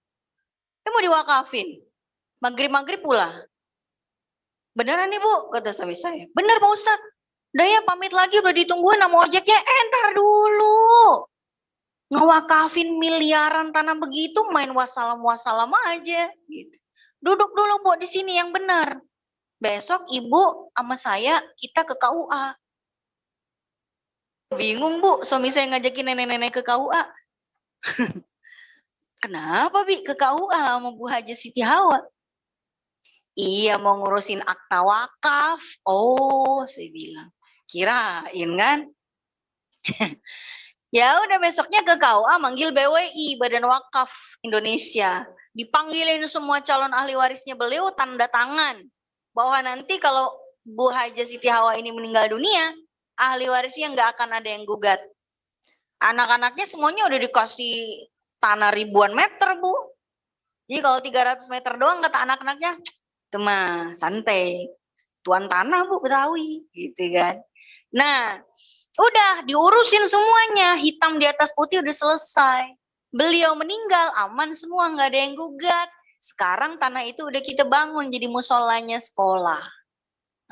Dia mau diwakafin. Maghrib pula. Beneran nih Bu, kata suami saya. Bener Pak Ustadz. Udah ya pamit lagi, udah ditungguin sama ojeknya. Entar dulu. Ngewakafin miliaran tanah begitu, main wassalam aja. Gitu. Duduk dulu Bu di sini yang benar. Besok Ibu sama saya kita ke KUA. Bingung Bu, suami saya ngajakin nenek-nenek ke KUA. Kenapa Bi ke KUA sama Bu Haja Siti Hawa? Iya mau ngurusin akta wakaf. Oh, saya bilang. Kirain kan? Ya udah besoknya ke KUA manggil BWI, Badan Wakaf Indonesia. Dipanggilin semua calon ahli warisnya beliau, tanda tangan. Bahwa nanti kalau Bu Haja Siti Hawa ini meninggal dunia, ahli warisnya nggak akan ada yang gugat. Anak-anaknya semuanya udah dikasih tanah ribuan meter Bu. Jadi kalau 300 meter doang kata anak-anaknya, itu mah santai, tuan tanah Bu Betawi gitu kan. Nah udah diurusin semuanya, hitam di atas putih udah selesai. Beliau meninggal aman semua, nggak ada yang gugat. Sekarang tanah itu udah kita bangun jadi musolanya sekolah.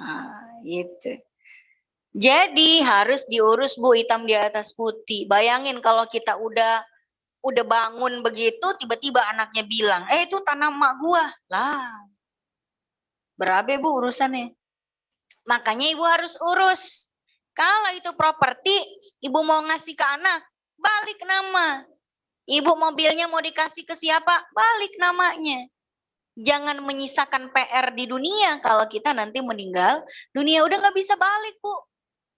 Nah gitu. Jadi harus diurus Bu, hitam di atas putih. Bayangin kalau kita udah bangun begitu, tiba-tiba anaknya bilang, itu tanah emak gua. Lah, berabe Bu urusannya. Makanya Ibu harus urus. Kalau itu properti, Ibu mau ngasih ke anak, balik nama. Ibu mobilnya mau dikasih ke siapa, balik namanya. Jangan menyisakan PR di dunia. Kalau kita nanti meninggal, dunia udah nggak bisa balik Bu.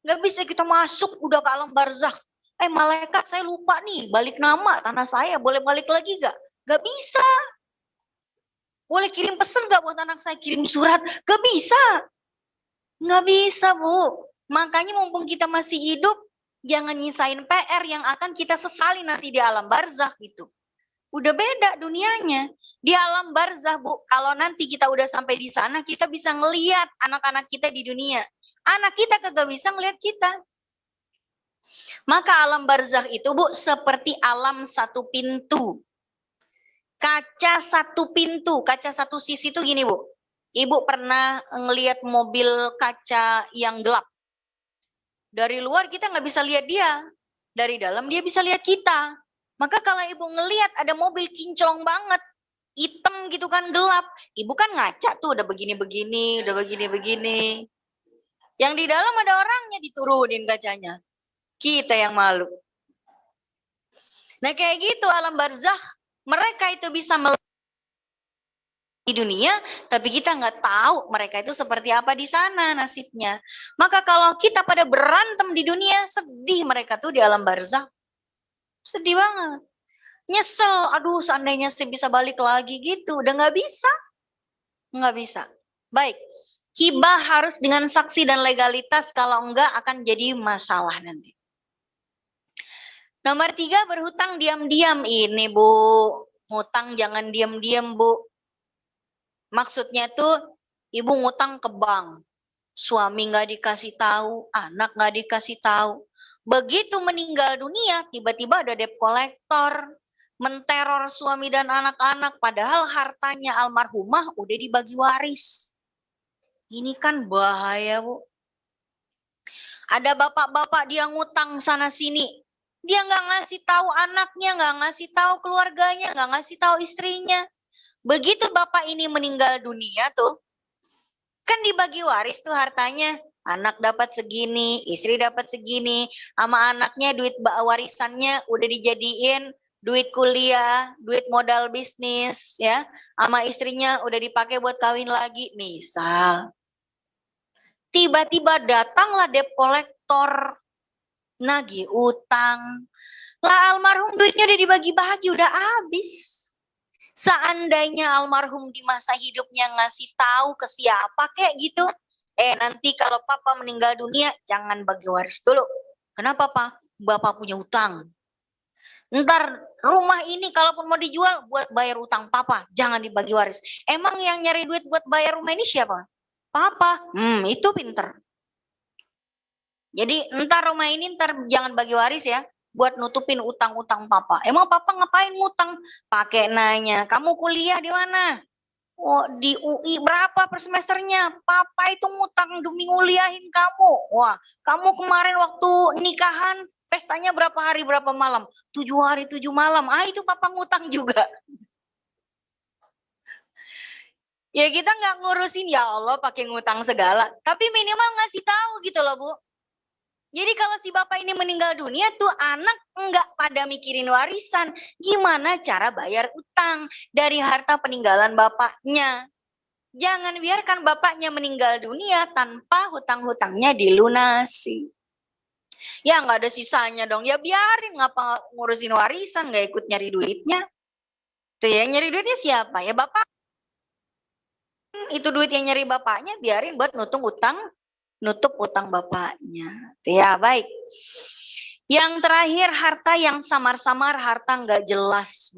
Nggak bisa kita masuk, udah ke alam barzakh. Malaikat saya lupa nih, balik nama tanah saya, boleh balik lagi gak? Gak bisa. Boleh kirim pesan gak buat anak saya, kirim surat? Gak bisa. Nggak bisa Bu. Makanya mumpung kita masih hidup, jangan nyisain PR yang akan kita sesali nanti di alam barzakh gitu. Udah beda dunianya. Di alam barzakh Bu, kalau nanti kita udah sampai di sana, kita bisa ngelihat anak-anak kita di dunia. Anak kita kagak bisa ngelihat kita. Maka alam barzakh itu Bu seperti alam satu pintu. Kaca satu pintu, kaca satu sisi itu gini Bu. Ibu pernah ngelihat mobil kaca yang gelap. Dari luar kita nggak bisa lihat dia. Dari dalam dia bisa lihat kita. Maka kalau Ibu ngelihat ada mobil kinclong banget, hitam gitu kan gelap. Ibu kan ngaca tuh udah begini-begini, udah begini-begini. Yang di dalam ada orangnya diturunin kacanya. Kita yang malu. Nah kayak gitu alam barzakh. Mereka itu bisa di dunia, tapi kita nggak tahu mereka itu seperti apa di sana nasibnya. Maka kalau kita pada berantem di dunia, sedih mereka tuh di alam barzakh. Sedih banget. Nyesel, aduh seandainya saya bisa balik lagi gitu. Udah nggak bisa. Nggak bisa. Baik, hibah harus dengan saksi dan legalitas, kalau enggak akan jadi masalah nanti. Nomor 3, berhutang diam-diam. Ini Bu, ngutang jangan diam-diam Bu. Maksudnya tuh Ibu ngutang ke bank. Suami nggak dikasih tahu, anak nggak dikasih tahu. Begitu meninggal dunia, tiba-tiba ada debt collector, menteror suami dan anak-anak, padahal hartanya almarhumah udah dibagi waris. Ini kan bahaya, Bu. Ada bapak-bapak dia ngutang sana sini. Dia nggak ngasih tahu anaknya, nggak ngasih tahu keluarganya, nggak ngasih tahu istrinya. Begitu bapak ini meninggal dunia tuh, kan dibagi waris tuh hartanya. Anak dapat segini, istri dapat segini, sama anaknya duit warisannya udah dijadiin duit kuliah, duit modal bisnis, ya. Sama istrinya udah dipakai buat kawin lagi, misal. Tiba-tiba datanglah debt collector, nagih utang. Lah almarhum duitnya udah dibagi-bagi, udah habis. Seandainya almarhum di masa hidupnya ngasih tahu ke siapa kayak gitu, nanti kalau papa meninggal dunia jangan bagi waris dulu. Kenapa, Pak? Bapak punya utang. Ntar rumah ini kalaupun mau dijual buat bayar utang papa, jangan dibagi waris. Emang yang nyari duit buat bayar rumah ini siapa? Papa. Itu pinter. Jadi ntar rumah ini jangan bagi waris ya, buat nutupin utang-utang papa. Emang papa ngapain ngutang? Pakai nanya, kamu kuliah di mana? Oh, di UI berapa per semesternya? Papa itu ngutang demi nguliahin kamu. Wah, kamu kemarin waktu nikahan pestanya berapa hari berapa malam? 7 hari 7 malam. Itu papa ngutang juga. Ya kita nggak ngurusin, ya Allah pakai ngutang segala. Tapi minimal ngasih tahu gitu loh, Bu. Jadi kalau si bapak ini meninggal dunia tuh anak enggak pada mikirin warisan. Gimana cara bayar utang dari harta peninggalan bapaknya. Jangan biarkan bapaknya meninggal dunia tanpa hutang-hutangnya dilunasi. Ya nggak ada sisanya dong. Ya biarin, ngapa ngurusin warisan, nggak ikut nyari duitnya. Tuh ya, nyari duitnya siapa? Ya bapak. Itu duit yang nyari bapaknya biarin buat nutup utang bapaknya. Ya, baik. Yang terakhir, harta yang samar-samar, harta nggak jelas.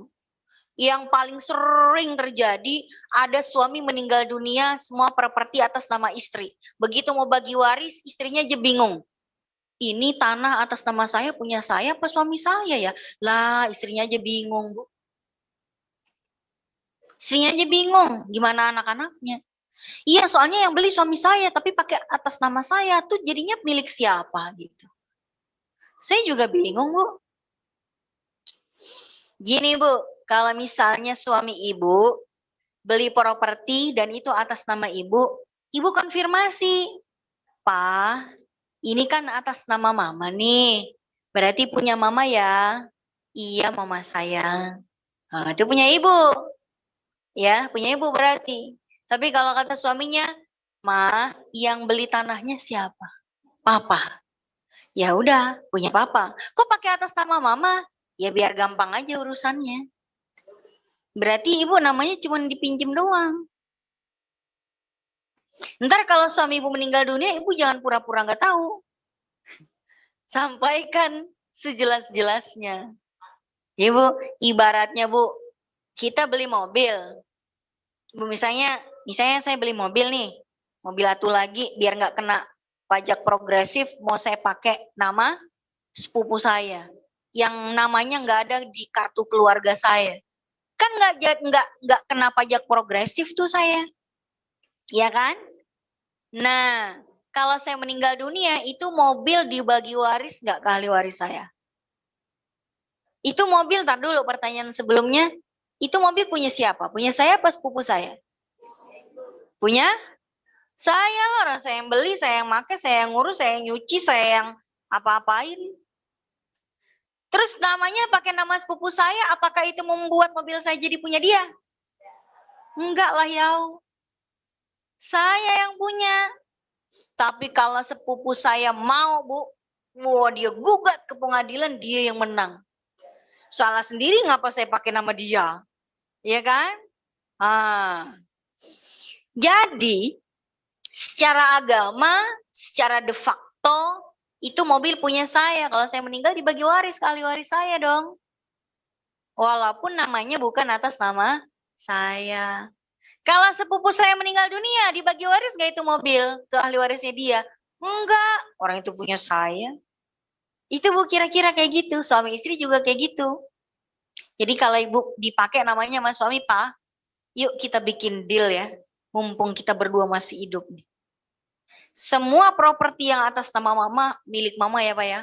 Yang paling sering terjadi, ada suami meninggal dunia, semua properti atas nama istri. Begitu mau bagi waris, istrinya aja bingung. Ini tanah atas nama saya, punya saya apa suami saya ya? Lah, istrinya aja bingung, Bu. Istrinya aja bingung, gimana anak-anaknya. Iya, soalnya yang beli suami saya, tapi pakai atas nama saya, tuh jadinya milik siapa gitu. Saya juga bingung, Bu. Gini, Bu, kalau misalnya suami ibu beli properti dan itu atas nama ibu, ibu konfirmasi, Pak, ini kan atas nama mama nih, berarti punya mama ya? Iya, mama saya. Nah, itu punya ibu, ya, punya ibu berarti. Tapi kalau kata suaminya, Ma, yang beli tanahnya siapa? Papa. Ya udah, punya papa. Kok pakai atas nama mama? Ya biar gampang aja urusannya. Berarti ibu namanya cuma dipinjem doang. Ntar kalau suami ibu meninggal dunia, ibu jangan pura-pura nggak tahu. Sampaikan sejelas-jelasnya. Ibu, ibaratnya Bu, kita beli mobil. Bu, misalnya saya beli mobil nih, mobil satu lagi biar nggak kena pajak progresif, mau saya pakai nama sepupu saya, yang namanya nggak ada di kartu keluarga saya, kan nggak kena pajak progresif tuh saya, ya kan? Nah, kalau saya meninggal dunia, itu mobil dibagi waris nggak ke ahli waris saya? Itu mobil, tar dulu pertanyaan sebelumnya, itu mobil punya siapa? Punya saya apa sepupu saya? Punya saya lah, orang saya yang beli, saya yang pakai, saya yang ngurus, saya yang nyuci, saya yang apa-apain. Terus namanya pakai nama sepupu saya, apakah itu membuat mobil saya jadi punya dia? Enggak lah, Yau. Saya yang punya. Tapi kalau sepupu saya mau, Bu, wah dia gugat ke pengadilan, dia yang menang. Salah sendiri ngapa saya pakai nama dia? Iya kan? Jadi, secara agama, secara de facto, itu mobil punya saya. Kalau saya meninggal dibagi waris ke ahli waris saya dong. Walaupun namanya bukan atas nama saya. Kalau sepupu saya meninggal dunia, dibagi waris gak itu mobil ke ahli warisnya dia? Enggak, orang itu punya saya. Itu Bu kira-kira kayak gitu, suami istri juga kayak gitu. Jadi kalau ibu dipakai namanya sama suami, Pak, yuk kita bikin deal ya, mumpung kita berdua masih hidup nih. Semua properti yang atas nama mama, milik mama ya Pak ya.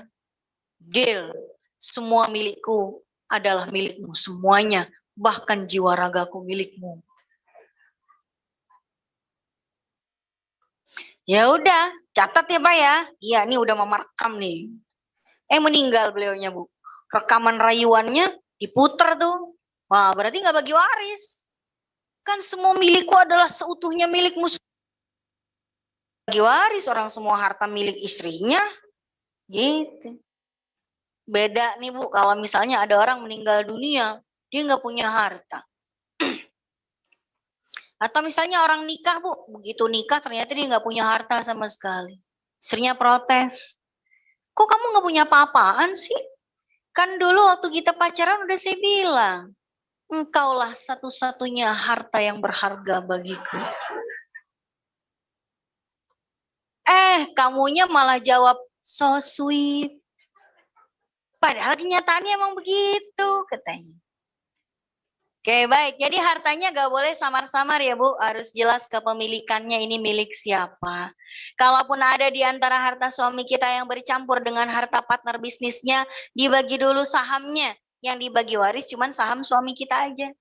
Deal, semua milikku adalah milikmu semuanya, bahkan jiwa ragaku milikmu. Ya udah, catat ya Pak ya. Iya, ini udah mama rekam nih. Meninggal beliaunya Bu. Rekaman rayuannya diputer tuh. Wah, berarti nggak bagi waris. Kan semua milikku adalah seutuhnya milikmu. Bagi waris, orang semua harta milik istrinya. Gitu. Beda nih Bu, kalau misalnya ada orang meninggal dunia, dia nggak punya harta. Atau misalnya orang nikah Bu, begitu nikah ternyata dia nggak punya harta sama sekali. Istrinya protes. Kok kamu nggak punya apa-apaan sih? Kan dulu waktu kita pacaran udah saya bilang, engkaulah satu-satunya harta yang berharga bagiku. Kamunya malah jawab, so sweet. Padahal kenyataannya emang begitu, katanya. Oke, baik. Jadi hartanya gak boleh samar-samar ya, Bu. Harus jelas kepemilikannya ini milik siapa. Kalaupun ada di antara harta suami kita yang bercampur dengan harta partner bisnisnya, dibagi dulu sahamnya. Yang dibagi waris cuman saham suami kita aja.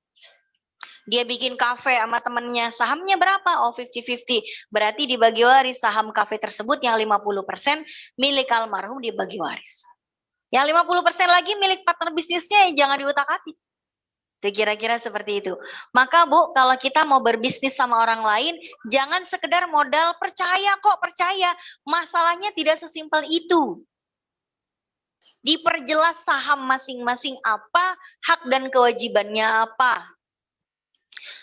Dia bikin kafe sama temennya, sahamnya berapa? Oh, 50-50. Berarti dibagi waris saham kafe tersebut yang 50% milik almarhum dibagi waris. Yang 50% lagi milik partner bisnisnya, jangan diutak-atik. Kira-kira seperti itu. Maka Bu, kalau kita mau berbisnis sama orang lain, jangan sekedar modal percaya kok, percaya. Masalahnya tidak sesimpel itu. Diperjelas saham masing-masing apa, hak dan kewajibannya apa.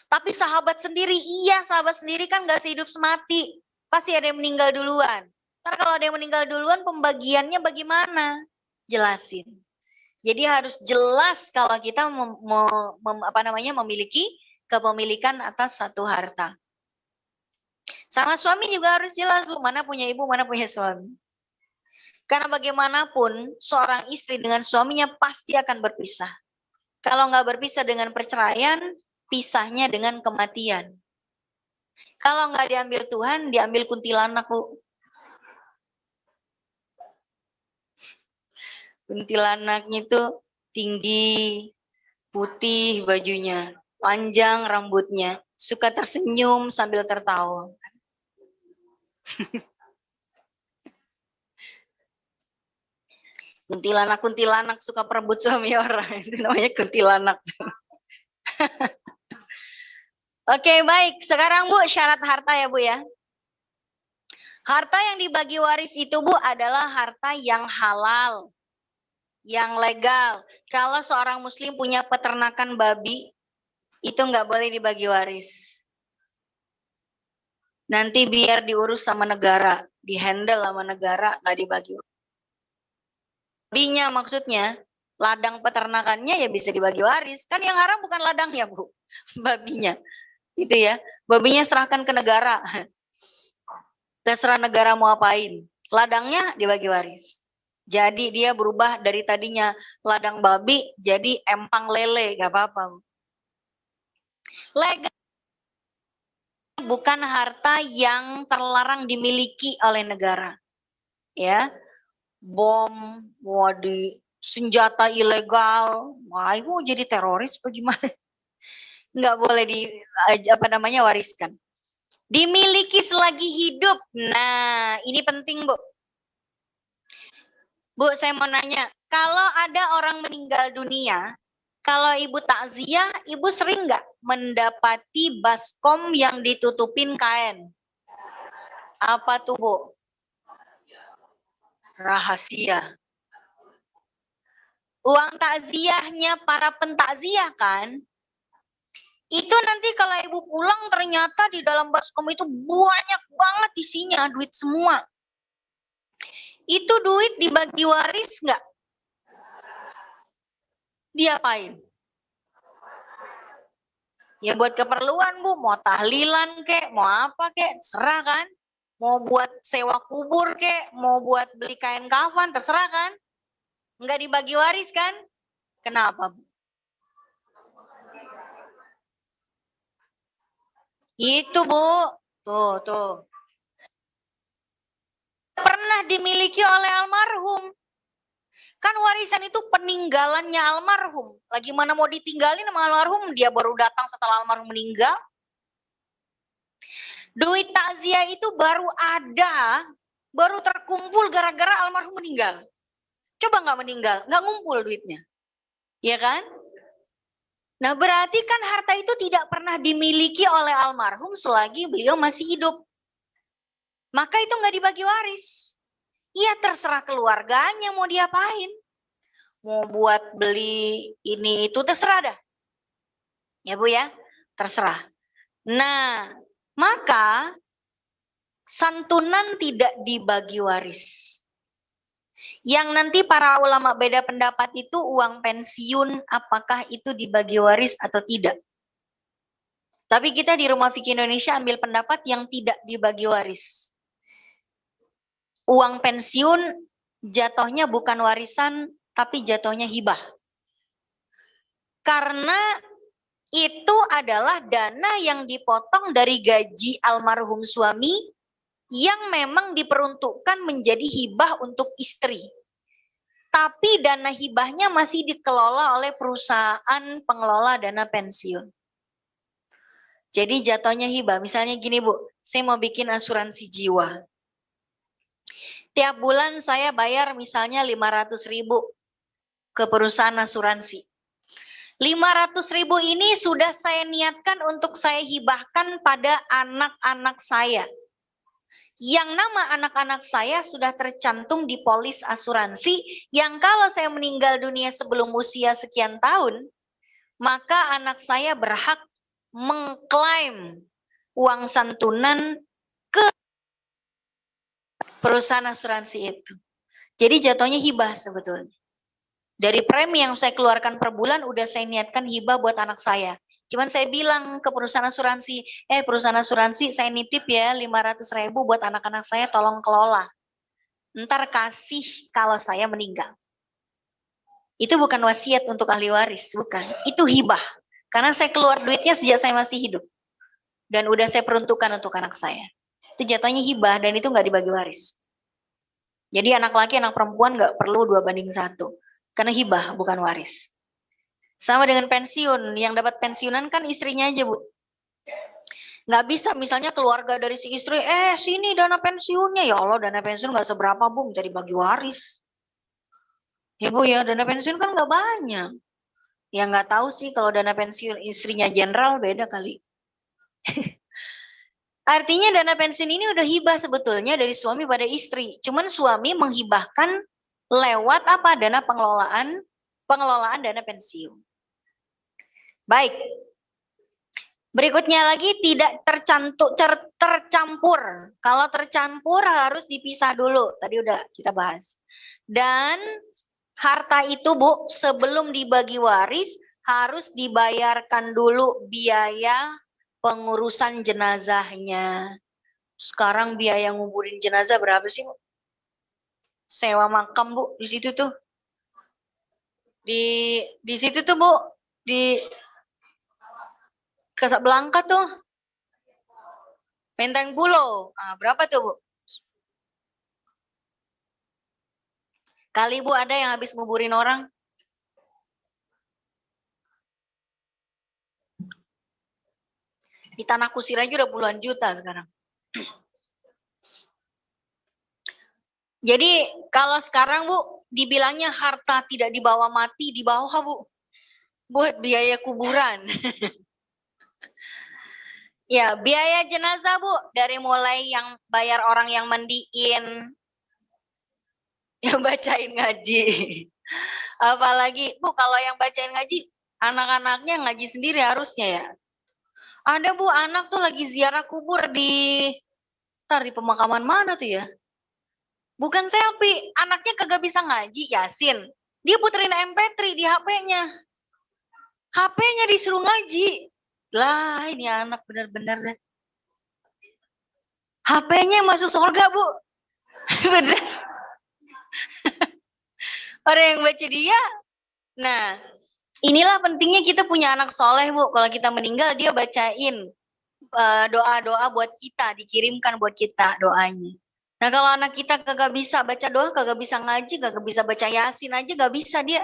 Tapi sahabat sendiri, iya sahabat sendiri kan gak sehidup semati. Pasti ada yang meninggal duluan. Ntar kalau ada yang meninggal duluan, pembagiannya bagaimana? Jelasin. Jadi harus jelas kalau kita memiliki kepemilikan atas satu harta. Sama suami juga harus jelas Bu, mana punya ibu, mana punya suami. Karena bagaimanapun seorang istri dengan suaminya pasti akan berpisah. Kalau nggak berpisah dengan perceraian, pisahnya dengan kematian. Kalau nggak diambil Tuhan, diambil kuntilanak Bu. Kuntilanaknya itu tinggi, putih bajunya, panjang rambutnya, suka tersenyum sambil tertawa. Kuntilanak suka perebut suami orang, itu namanya kuntilanak. Oke, baik. Sekarang Bu, syarat harta ya Bu ya. Harta yang dibagi waris itu Bu adalah harta yang halal, yang legal. Kalau seorang muslim punya peternakan babi, itu nggak boleh dibagi waris. Nanti biar diurus sama negara, dihandle sama negara, nggak dibagi. Babinya maksudnya, ladang peternakannya ya bisa dibagi waris. Kan yang haram bukan ladangnya Bu, babinya. Itu ya, babinya serahkan ke negara. Terserah negara mau apain. Ladangnya dibagi waris. Jadi dia berubah dari tadinya ladang babi jadi empang lele, gak apa-apa. Legal bukan harta yang terlarang dimiliki oleh negara. Ya. Bom, senjata ilegal, wah itu jadi teroris bagaimana? Nggak boleh wariskan. Dimiliki selagi hidup. Nah, ini penting, Bu. Bu, saya mau nanya, kalau ada orang meninggal dunia, kalau Ibu takziah, Ibu sering nggak mendapati baskom yang ditutupin kain? Apa tuh, Bu? Rahasia. Uang takziahnya para pentakziah kan? Itu nanti kalau Ibu pulang ternyata di dalam baskom itu banyak banget isinya, duit semua. Itu duit dibagi waris nggak? Diapain? Ya buat keperluan Bu, mau tahlilan kek, mau apa kek, terserah kan. Mau buat sewa kubur kek, mau buat beli kain kafan, terserah kan. Enggak dibagi waris kan? Kenapa, Bu? Itu, Bu. Tuh. Pernah dimiliki oleh almarhum. Kan warisan itu peninggalannya almarhum. Lagi mana mau ditinggalin sama almarhum, dia baru datang setelah almarhum meninggal. Duit takziah itu baru ada, baru terkumpul gara-gara almarhum meninggal. Coba nggak meninggal, nggak ngumpul duitnya. Ya kan? Nah berarti kan harta itu tidak pernah dimiliki oleh almarhum selagi beliau masih hidup. Maka itu nggak dibagi waris. Ya terserah keluarganya mau diapain. Mau buat beli ini itu terserah dah. Ya Bu ya, terserah. Nah, maka santunan tidak dibagi waris. Yang nanti para ulama beda pendapat itu uang pensiun apakah itu dibagi waris atau tidak. Tapi kita di Rumah Fikih Indonesia ambil pendapat yang tidak dibagi waris. Uang pensiun jatuhnya bukan warisan tapi jatuhnya hibah. Karena itu adalah dana yang dipotong dari gaji almarhum suami yang memang diperuntukkan menjadi hibah untuk istri. Tapi dana hibahnya masih dikelola oleh perusahaan pengelola dana pensiun. Jadi jatuhnya hibah. Misalnya gini Bu, saya mau bikin asuransi jiwa. Tiap bulan saya bayar misalnya 500.000 ke perusahaan asuransi. 500.000 ini sudah saya niatkan untuk saya hibahkan pada anak-anak saya. Yang nama anak-anak saya sudah tercantum di polis asuransi yang kalau saya meninggal dunia sebelum usia sekian tahun, maka anak saya berhak mengklaim uang santunan ke perusahaan asuransi itu. Jadi jatuhnya hibah sebetulnya. Dari premi yang saya keluarkan per bulan udah saya niatkan hibah buat anak saya. Cuman saya bilang ke perusahaan asuransi, perusahaan asuransi saya nitip ya 500.000 buat anak-anak saya tolong kelola. Ntar kasih kalau saya meninggal. Itu bukan wasiat untuk ahli waris, bukan. Itu hibah. Karena saya keluar duitnya sejak saya masih hidup. Dan udah saya peruntukkan untuk anak saya. Itu jatuhnya hibah dan itu nggak dibagi waris. Jadi anak laki, anak perempuan nggak perlu 2:1. Karena hibah bukan waris. Sama dengan pensiun, yang dapat pensiunan kan istrinya aja Bu. Nggak bisa misalnya keluarga dari si istri, sini dana pensiunnya. Ya Allah dana pensiun nggak seberapa Bu, bisa dibagi waris. Ya Bu ya, dana pensiun kan nggak banyak. Ya nggak tahu sih kalau dana pensiun istrinya jenderal beda kali. Artinya dana pensiun ini udah hibah sebetulnya dari suami pada istri. Cuman suami menghibahkan lewat apa? Dana pengelolaan dana pensiun. Baik. Berikutnya lagi tidak tercampur. Kalau tercampur harus dipisah dulu. Tadi udah kita bahas. Dan harta itu Bu, sebelum dibagi waris harus dibayarkan dulu biaya pengurusan jenazahnya. Sekarang biaya nguburin jenazah berapa sih Bu? Sewa makam Bu di situ tuh. Di situ tuh Bu, di Casablanca tuh. Menteng Pulau. Berapa tuh Bu? Kali Bu ada yang habis nguburin orang? Di Tanah Kusir aja udah puluhan juta sekarang. Jadi kalau sekarang Bu, dibilangnya harta tidak dibawa mati, dibawa Bu. Buat biaya kuburan. Ya, biaya jenazah Bu, dari mulai yang bayar orang yang mandiin, yang bacain ngaji. Apalagi, Bu, kalau yang bacain ngaji, anak-anaknya ngaji sendiri harusnya ya. Ada Bu, anak tuh lagi ziarah kubur di pemakaman mana tuh ya? Bukan selfie, anaknya kagak bisa ngaji, Yasin. Dia puterin MP3 di HP-nya. HP-nya disuruh ngaji. Lah, ini anak benar-benar deh. HP-nya masuk surga, Bu. Bener. Orang yang baca dia. Nah, inilah pentingnya kita punya anak soleh, Bu. Kalau kita meninggal, dia bacain doa-doa buat kita, dikirimkan buat kita doanya. Nah, kalau anak kita kagak bisa baca doa, kagak bisa ngaji, kagak bisa baca Yasin aja, gak bisa dia.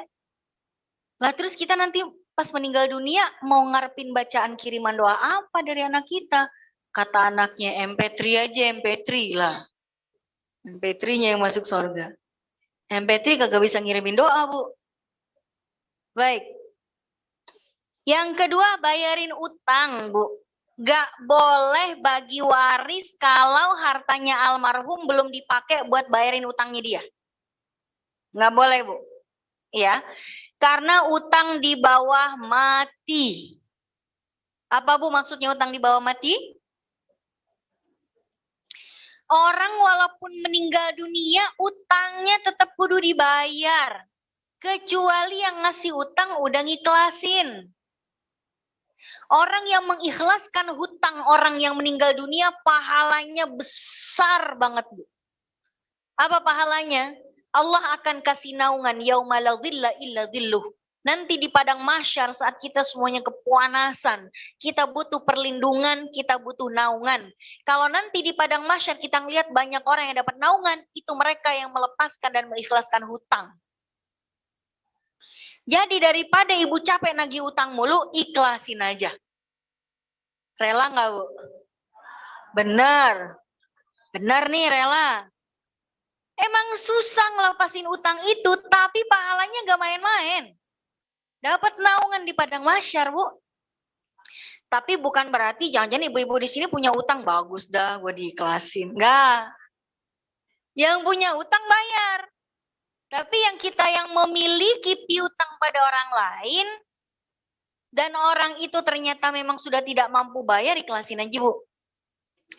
Lah terus kita nanti pas meninggal dunia mau ngarepin bacaan kiriman doa apa dari anak kita? Kata anaknya MP3 aja, MP3 lah. MP3-nya yang masuk surga. MP3 kagak bisa ngirimin doa, Bu. Baik. Yang kedua, bayarin utang, Bu. Gak boleh bagi waris kalau hartanya almarhum belum dipakai buat bayarin utangnya dia. Gak boleh, Bu. Ya. Karena utang di bawah mati. Apa, Bu, maksudnya utang di bawah mati? Orang walaupun meninggal dunia, utangnya tetap kudu dibayar. Kecuali yang ngasih utang udah ngiklasin. Orang yang mengikhlaskan hutang orang yang meninggal dunia, pahalanya besar banget, Bu. Apa pahalanya? Allah akan kasih naungan, yauma la dhilla illa dhilluh. Nanti di padang mahsyar saat kita semuanya kepuanasan, kita butuh perlindungan, kita butuh naungan. Kalau nanti di padang mahsyar kita ngelihat banyak orang yang dapat naungan, itu mereka yang melepaskan dan mengikhlaskan hutang. Jadi daripada ibu capek nagih utang mulu, ikhlasin aja. Rela nggak, Bu? Bener. Bener nih, rela. Emang susah ngelepasin utang itu, tapi pahalanya gak main-main. Dapat naungan di padang mahsyar, Bu. Tapi bukan berarti jangan-jangan ibu-ibu di sini punya utang, bagus dah gue diikhlasin. Enggak. Yang punya utang bayar. Tapi yang kita yang memiliki piutang pada orang lain, dan orang itu ternyata memang sudah tidak mampu bayar, ikhlasin aja, Bu.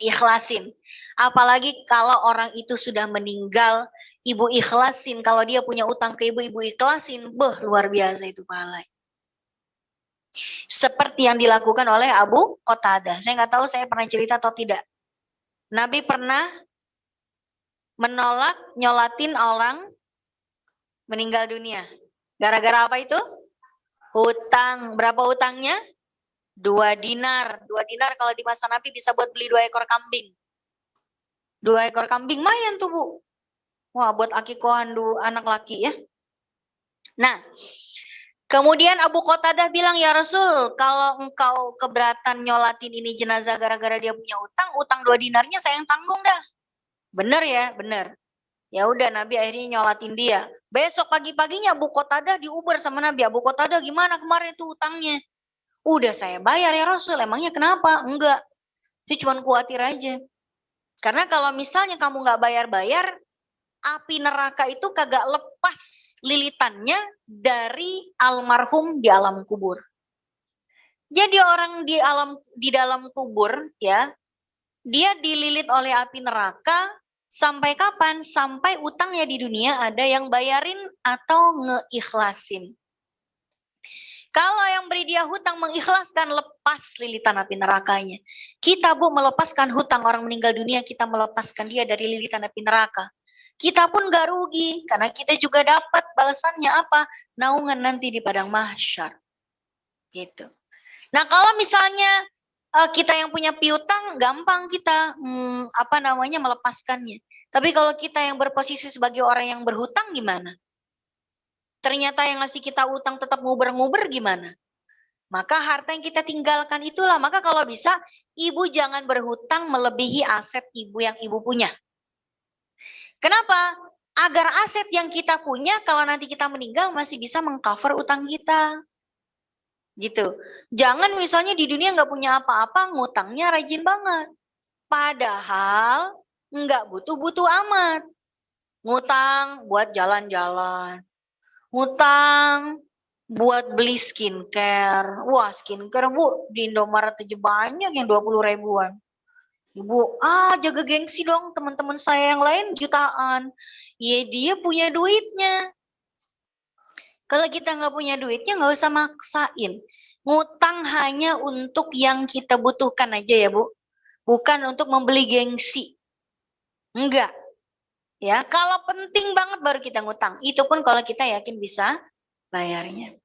Ikhlasin. Apalagi kalau orang itu sudah meninggal, ibu ikhlasin. Kalau dia punya utang ke ibu, ibu ikhlasin. Luar biasa itu pahala. Seperti yang dilakukan oleh Abu Qatadah. Saya nggak tahu saya pernah cerita atau tidak. Nabi pernah menolak nyolatin orang meninggal dunia. Gara-gara apa itu? Hutang. Berapa hutangnya? 2 dinar. 2 dinar kalau di masa Nabi bisa buat beli 2 ekor kambing. 2 ekor kambing mayan tuh, Bu. Wah, buat akikohan anak laki ya. Nah, kemudian Abu Qatadah bilang, ya Rasul, kalau engkau keberatan nyolatin ini jenazah gara-gara dia punya utang, utang 2 dinarnya saya yang tanggung dah. Bener ya? Bener. Ya udah, Nabi akhirnya nyolatin dia. Besok pagi-paginya Abu Qatadah diuber sama Nabi. Abu Qatadah, gimana kemarin itu utangnya? Udah saya bayar ya Rasul, emangnya kenapa? Enggak, itu cuma khawatir aja. Karena kalau misalnya kamu nggak bayar-bayar, api neraka itu kagak lepas lilitannya dari almarhum di alam kubur. Jadi orang di dalam kubur ya, dia dililit oleh api neraka sampai kapan? Sampai utangnya di dunia ada yang bayarin atau ngeikhlasin. Kalau yang beri dia hutang mengikhlaskan, lepas lilitan api nerakanya. Kita, Bu, melepaskan hutang orang meninggal dunia, kita melepaskan dia dari lilitan api neraka. Kita pun gak rugi, karena kita juga dapat balasannya apa? Naungan nanti di padang mahsyar. Gitu. Nah, kalau misalnya kita yang punya piutang, gampang kita melepaskannya. Tapi kalau kita yang berposisi sebagai orang yang berhutang gimana? Ternyata yang ngasih kita utang tetap nguber-nguber gimana? Maka harta yang kita tinggalkan itulah. Maka kalau bisa, ibu jangan berhutang melebihi aset ibu yang ibu punya. Kenapa? Agar aset yang kita punya kalau nanti kita meninggal masih bisa mengcover utang kita. Gitu. Jangan misalnya di dunia nggak punya apa-apa, ngutangnya rajin banget. Padahal nggak butuh-butuh amat. Ngutang buat jalan-jalan. Ngutang buat beli skincare. Wah, skincare, Bu, di Indomaret aja banyak yang 20 ribuan. Ibu, jaga gengsi dong, teman-teman saya yang lain jutaan. Ya, dia punya duitnya. Kalau kita nggak punya duitnya, nggak usah maksain. Ngutang hanya untuk yang kita butuhkan aja ya, Bu. Bukan untuk membeli gengsi. Enggak. Ya, kalau penting banget baru kita ngutang. Itu pun kalau kita yakin bisa bayarnya.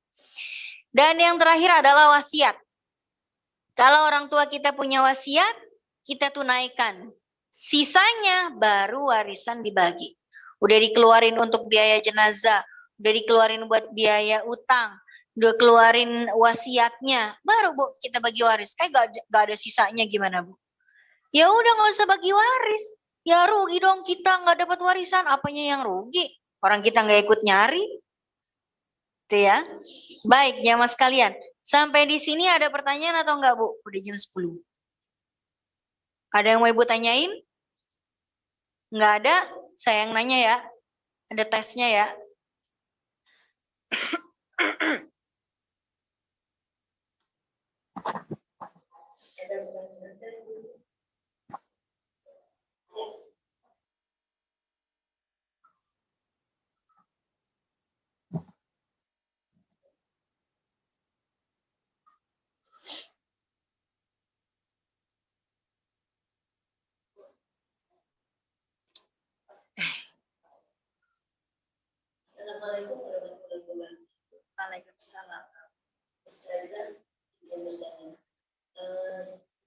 Dan yang terakhir adalah wasiat. Kalau orang tua kita punya wasiat, kita tunaikan. Sisanya baru warisan dibagi. Udah dikeluarin untuk biaya jenazah, udah dikeluarin buat biaya utang, udah keluarin wasiatnya, baru Bu kita bagi waris. Gak ada sisanya gimana Bu? Ya udah nggak usah bagi waris. Ya rugi dong kita nggak dapat warisan. Apanya yang rugi? Orang kita nggak ikut nyari. Itu ya. Baik, jamaah sekalian. Sampai di sini ada pertanyaan atau enggak, Bu? Udah jam 10. Ada yang mau Ibu tanyain? Enggak ada? Saya yang nanya ya. Ada tesnya ya. Assalamualaikum warahmatullahi wabarakatuh. Waalaikumsalam. Ustazah, izin bertanya.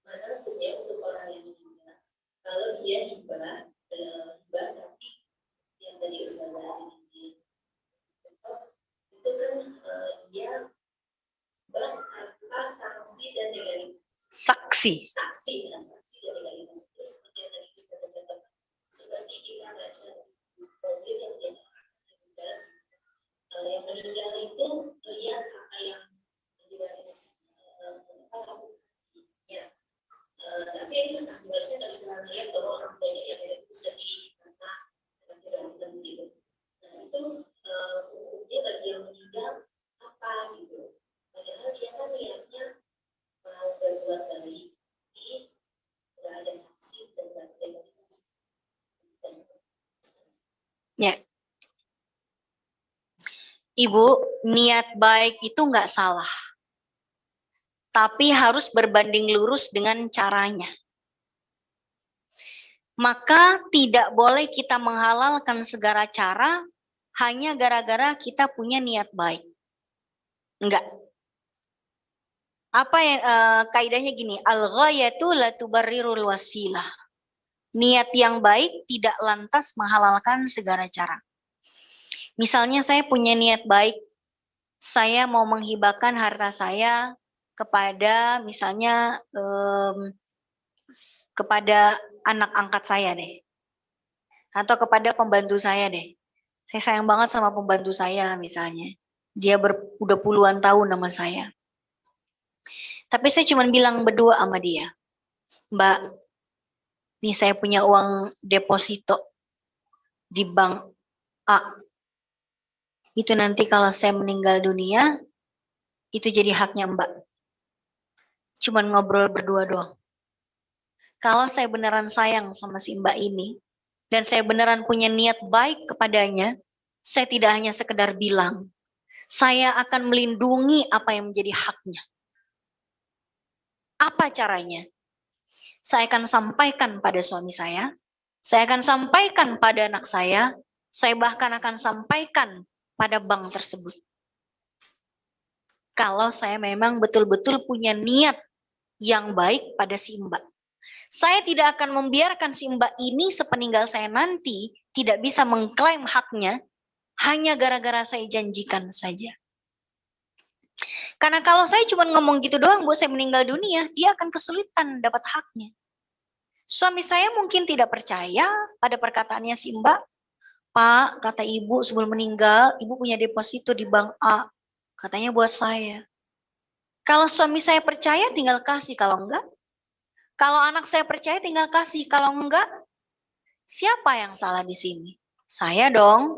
Mana hukumnya untuk orang yang meninggal? Kalau dia hibah tapi yang tadi Ustazah ini itu kan dia hibah tanpa sanksi dan legalitas. Saksi. Saksi dan legalitas. Terus seperti yang tadi Ustazah katakan, seperti kita baca mobil yang dia yang meninggal itu melihat apa yang diwaris ya, tapi diwarisnya nggak bisa melihat bahwa orang tuanya yang ada itu sedih karena tidak gitu. Nah itu hukumnya bagi yang meninggal apa gitu? Padahal dia kan niatnya mau berbuat baik, tapi nggak ada saksi dan nggak ada legalitas. Ya. Ibu, niat baik itu nggak salah. Tapi harus berbanding lurus dengan caranya. Maka tidak boleh kita menghalalkan segala cara hanya gara-gara kita punya niat baik. Enggak. Apa yang kaidahnya gini, al-ghayatu la tubarrirul wasilah. Niat yang baik tidak lantas menghalalkan segala cara. Misalnya saya punya niat baik, saya mau menghibahkan harta saya kepada misalnya kepada anak angkat saya deh, atau kepada pembantu saya deh. Saya sayang banget sama pembantu saya misalnya, dia udah puluhan tahun sama saya. Tapi saya cuma bilang berdua sama dia, Mbak, nih saya punya uang deposito di bank A. Itu nanti kalau saya meninggal dunia, itu jadi haknya Mbak. Cuman ngobrol berdua doang. Kalau saya beneran sayang sama si Mbak ini, dan saya beneran punya niat baik kepadanya, saya tidak hanya sekedar bilang, saya akan melindungi apa yang menjadi haknya. Apa caranya? Saya akan sampaikan pada suami saya akan sampaikan pada anak saya bahkan akan sampaikan pada bank tersebut. Kalau saya memang betul-betul punya niat yang baik pada si Mbak. Saya tidak akan membiarkan si Mbak ini sepeninggal saya nanti tidak bisa mengklaim haknya hanya gara-gara saya janjikan saja. Karena kalau saya cuma ngomong gitu doang, Bu, saya meninggal dunia, dia akan kesulitan dapat haknya. Suami saya mungkin tidak percaya pada perkataannya si Mbak. Pak, kata ibu sebelum meninggal, ibu punya deposito di bank A. Katanya buat saya. Kalau suami saya percaya, tinggal kasih. Kalau enggak, kalau anak saya percaya, tinggal kasih. Kalau enggak, siapa yang salah di sini? Saya dong.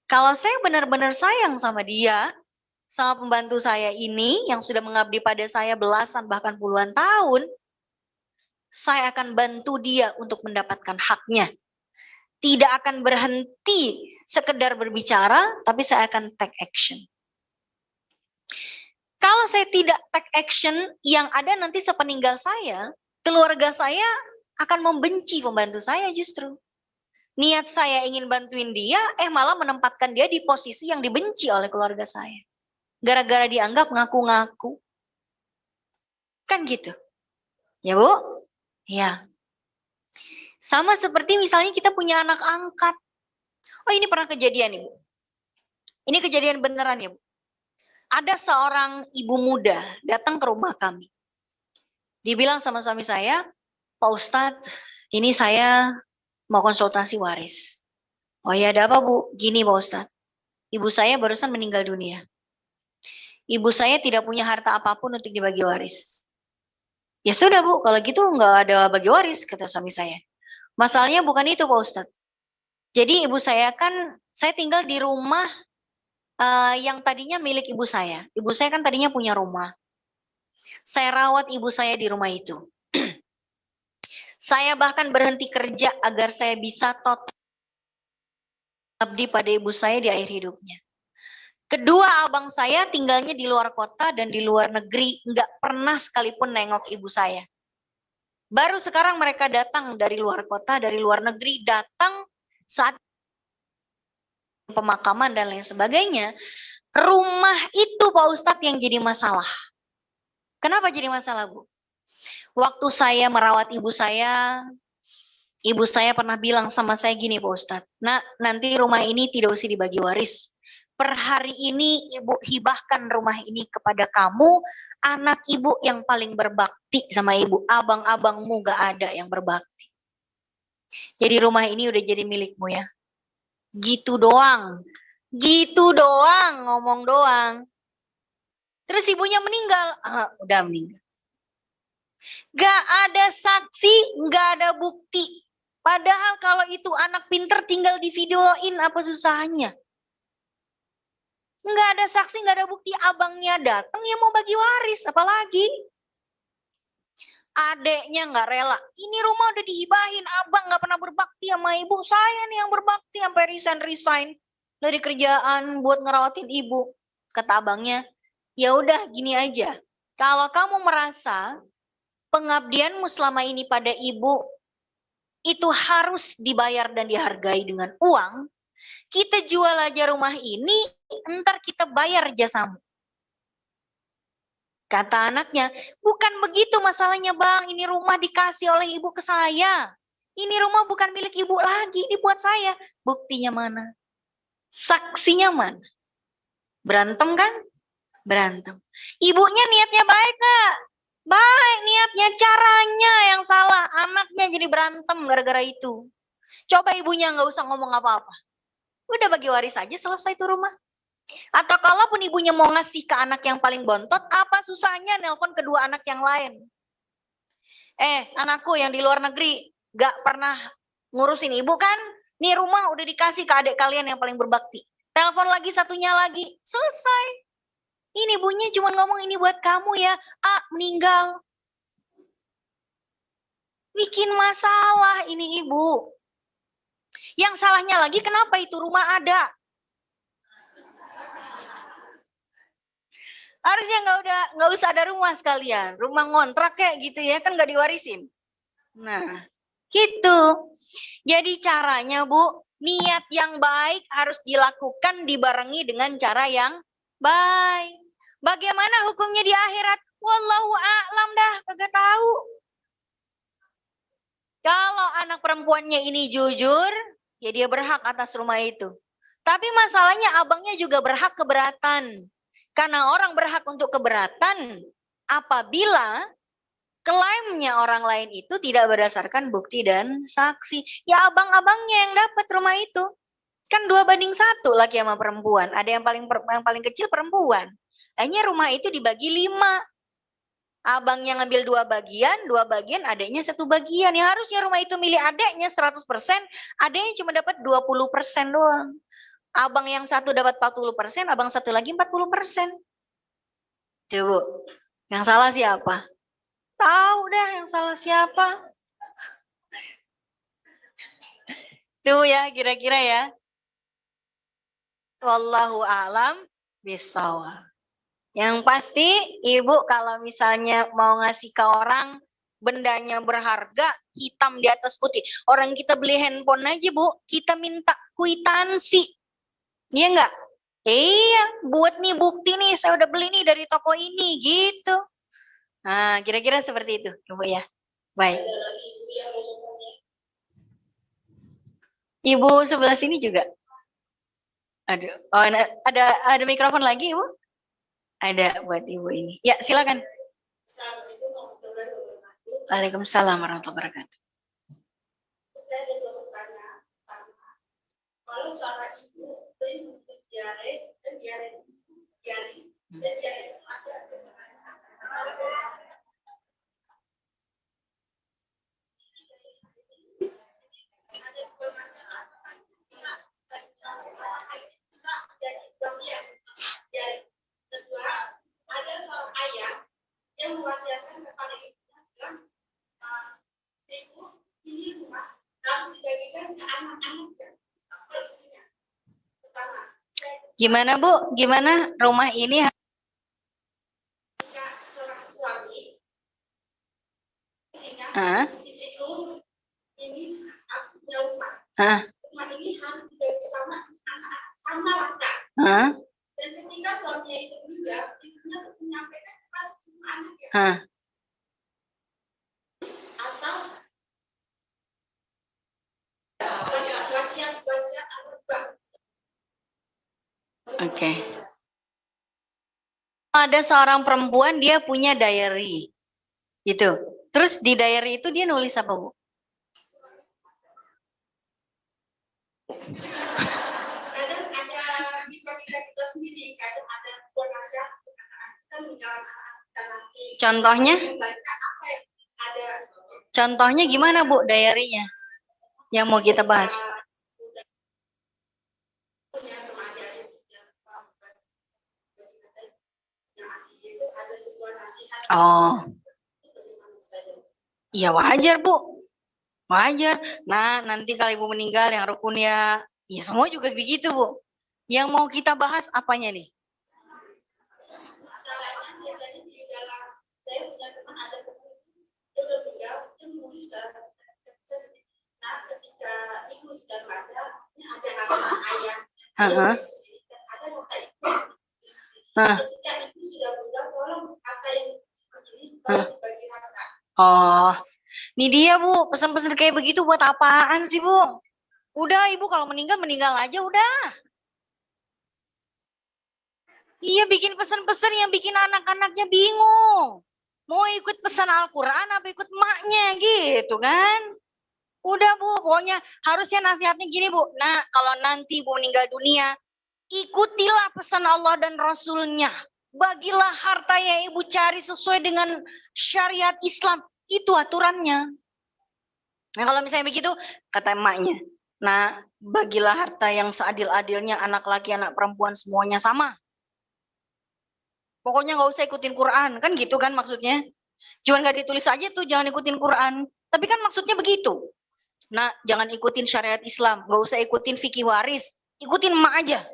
Kalau saya benar-benar sayang sama dia, sama pembantu saya ini, yang sudah mengabdi pada saya belasan bahkan puluhan tahun, saya akan bantu dia untuk mendapatkan haknya. Tidak akan berhenti sekedar berbicara, tapi saya akan take action. Kalau saya tidak take action, yang ada nanti sepeninggal saya, keluarga saya akan membenci pembantu saya justru. Niat saya ingin bantuin dia, malah menempatkan dia di posisi yang dibenci oleh keluarga saya. Gara-gara dianggap ngaku-ngaku. Kan gitu. Ya Bu? Ya. Sama seperti misalnya kita punya anak angkat. Oh ini pernah kejadian nih Bu. Ini kejadian beneran ya Bu. Ada seorang ibu muda datang ke rumah kami. Dibilang sama suami saya, Pak Ustadz, ini saya mau konsultasi waris. Oh ya ada apa Bu? Gini Pak Ustadz, ibu saya barusan meninggal dunia. Ibu saya tidak punya harta apapun untuk dibagi waris. Ya sudah Bu, kalau gitu nggak ada bagi waris, kata suami saya. Masalahnya bukan itu Pak Ustadz. Jadi ibu saya kan, saya tinggal di rumah yang tadinya milik ibu saya. Ibu saya kan tadinya punya rumah. Saya rawat ibu saya di rumah itu. Saya bahkan berhenti kerja agar saya bisa total abdi pada ibu saya di akhir hidupnya. Kedua abang saya tinggalnya di luar kota dan di luar negeri, nggak pernah sekalipun nengok ibu saya. Baru sekarang mereka datang dari luar kota, dari luar negeri, datang saat pemakaman dan lain sebagainya. Rumah itu Pak Ustadz yang jadi masalah. Kenapa jadi masalah Bu? Waktu saya merawat ibu saya pernah bilang sama saya gini Pak Ustadz, nah nanti rumah ini tidak usah dibagi waris. Per hari ini ibu hibahkan rumah ini kepada kamu, anak ibu yang paling berbakti sama ibu, abang-abangmu gak ada yang berbakti. Jadi rumah ini udah jadi milikmu ya. Gitu doang, ngomong doang. Terus ibunya meninggal, udah meninggal. Gak ada saksi, gak ada bukti. Padahal kalau itu anak pinter tinggal di videoin, apa susahnya? Gak ada saksi, gak ada bukti, abangnya datang ya mau bagi waris, apalagi? Adeknya nggak rela, ini rumah udah dihibahin, abang nggak pernah berbakti sama ibu, saya nih yang berbakti sampai resign dari kerjaan buat ngerawatin ibu. Kata abangnya, ya udah gini aja, kalau kamu merasa pengabdianmu selama ini pada ibu itu harus dibayar dan dihargai dengan uang, kita jual aja rumah ini, ntar kita bayar jasamu. Kata anaknya, bukan begitu masalahnya bang, ini rumah dikasih oleh ibu ke saya. Ini rumah bukan milik ibu lagi, ini buat saya. Buktinya mana? Saksinya mana? Berantem kan? Berantem. Ibunya niatnya baik gak? Baik niatnya, caranya yang salah. Anaknya jadi berantem gara-gara itu. Coba ibunya nggak usah ngomong apa-apa. Udah bagi waris aja selesai tuh rumah. Atau kalaupun ibunya mau ngasih ke anak yang paling bontot, apa susahnya nelpon kedua anak yang lain? Anakku yang di luar negeri gak pernah ngurusin ibu kan? Nih rumah udah dikasih ke adik kalian yang paling berbakti. Telepon lagi satunya lagi, selesai. Ini ibunya cuma ngomong ini buat kamu ya, meninggal. Bikin masalah ini ibu. Yang salahnya lagi kenapa itu rumah ada? Harusnya nggak usah ada rumah sekalian, rumah ngontrak kayak gitu ya kan nggak diwarisin. Nah, gitu. Jadi caranya Bu, niat yang baik harus dilakukan dibarengi dengan cara yang baik. Bagaimana hukumnya di akhirat? Wallahu a'lam dah, kagak tahu. Kalau anak perempuannya ini jujur, ya dia berhak atas rumah itu. Tapi masalahnya abangnya juga berhak keberatan. Karena orang berhak untuk keberatan apabila klaimnya orang lain itu tidak berdasarkan bukti dan saksi. Ya abang-abangnya yang dapat rumah itu. Kan 2:1 laki sama perempuan. Ada yang paling kecil perempuan. Hanya rumah itu dibagi 5. Abangnya ngambil 2 bagian, adeknya 1 bagian. Ya harusnya rumah itu milik adeknya 100%, adeknya cuma dapat 20% doang. Abang yang satu dapat 40%, abang satu lagi 40%. Tuh, Bu. Yang salah siapa? Tahu dah yang salah siapa. Tuh ya, kira-kira ya. Wallahu a'lam bishawab. Yang pasti, Ibu kalau misalnya mau ngasih ke orang, bendanya berharga, hitam di atas putih. Orang kita beli handphone aja, Bu, kita minta kwitansi. Iya enggak? Iya, buat nih bukti nih, saya udah beli nih dari toko ini, gitu. Nah, kira-kira seperti itu, Ibu ya. Baik. Ada lagi ibu yang mau bertanya. Ibu sebelah sini juga. Aduh, oh, ada mikrofon lagi, Ibu? Ada buat Ibu ini. Ya, silakan. Assalamualaikum warahmatullahi wabarakatuh. Waalaikumsalam warahmatullahi wabarakatuh. Saya ada dua pertanyaan. Pertama, kalau seorang ibu sering menulis diare dan diare itu ada kedua, ada seorang ayah yang mewasiatkan kepada ibunya bilang, ibu ini rumah harus dibagikan ke anak-anaknya atau istrinya. Pertama, Gimana, Bu? Gimana rumah ini? jika seorang suami istrinya Hah? istriku ini aku punya rumah. Hah? Rumah ini harus dibagi sama anak sama laki. Hah? Dan ketika suaminya itu meninggal, istrinya tuh menyampaikan kepada semua anaknya Hah? atau wasiat atau bang. Oke. Ada seorang perempuan, dia punya diary. Gitu. Terus di diary itu dia nulis apa, Bu? Kadang ada bisa kita sendiri, kadang ada nasihat kita menjalankan anak kita nanti. Contohnya? Baca apa yang ada. Contohnya gimana, Bu, diary-nya? Yang mau kita bahas. Punya semacam itu ada sebuah nasihat. Oh. Iya wajar, Bu. Wajar. Nah, nanti kalau Ibu meninggal yang rukun ya semua juga begitu, Bu. Yang mau kita bahas apanya nih? Masalahnya biasanya di dalam, saya punya teman ada teman dia udah meninggal, dia menulis nah ketika ibu sudah ada, ada kata ayah, ada kata ibu. Ketika ibu sudah meninggal, tolong kata yang begini tolong dibagi rata. Oh, ini dia, Bu, pesan-pesan kayak begitu buat apaan sih, Bu? Udah, Ibu kalau meninggal aja udah. Iya, bikin pesan-pesan yang bikin anak-anaknya bingung. Mau ikut pesan Al-Quran apa ikut emaknya gitu kan? Udah, Bu, pokoknya harusnya nasihatnya gini, Bu. Nah, kalau nanti Bu meninggal dunia, ikutilah pesan Allah dan Rasulnya. Bagilah harta yang Ibu cari sesuai dengan syariat Islam. Itu aturannya. Nah, kalau misalnya begitu, kata emaknya. Nah, bagilah harta yang seadil-adilnya, anak laki, anak perempuan semuanya sama. Pokoknya nggak usah ikutin Quran. Kan gitu kan maksudnya. Cuman nggak ditulis aja tuh, jangan ikutin Quran. Tapi kan maksudnya begitu. Nah, jangan ikutin syariat Islam. Nggak usah ikutin fikih waris. Ikutin emak aja.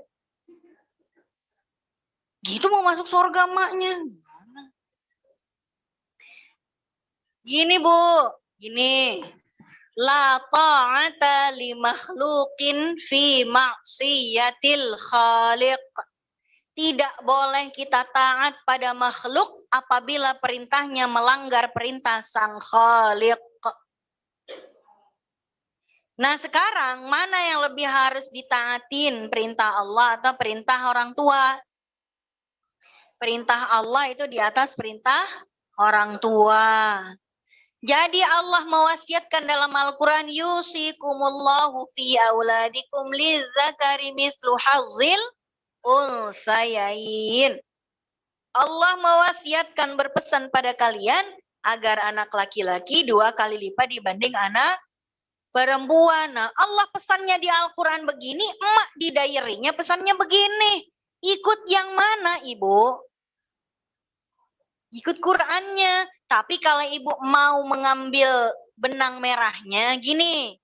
Gitu mau masuk surga emaknya. Gini, Bu. Gini. La ta'ata li makhluqin fi maksiyatil khaliq. Tidak boleh kita taat pada makhluk apabila perintahnya melanggar perintah sang khaliq. Nah, sekarang mana yang lebih harus ditaatin, perintah Allah atau perintah orang tua? Perintah Allah itu di atas perintah orang tua. Jadi Allah mewasiatkan dalam Al-Quran, yusikumullahu fi auladikum lizzakari mislu hazzil unsayain. Allah mewasiatkan berpesan pada kalian agar anak laki-laki 2 kali lipat dibanding anak perempuan. Nah, Allah pesannya di Al-Quran begini, emak di diary-nya pesannya begini. Ikut yang mana, Ibu? Ikut Qurannya. Tapi kalau Ibu mau mengambil benang merahnya, gini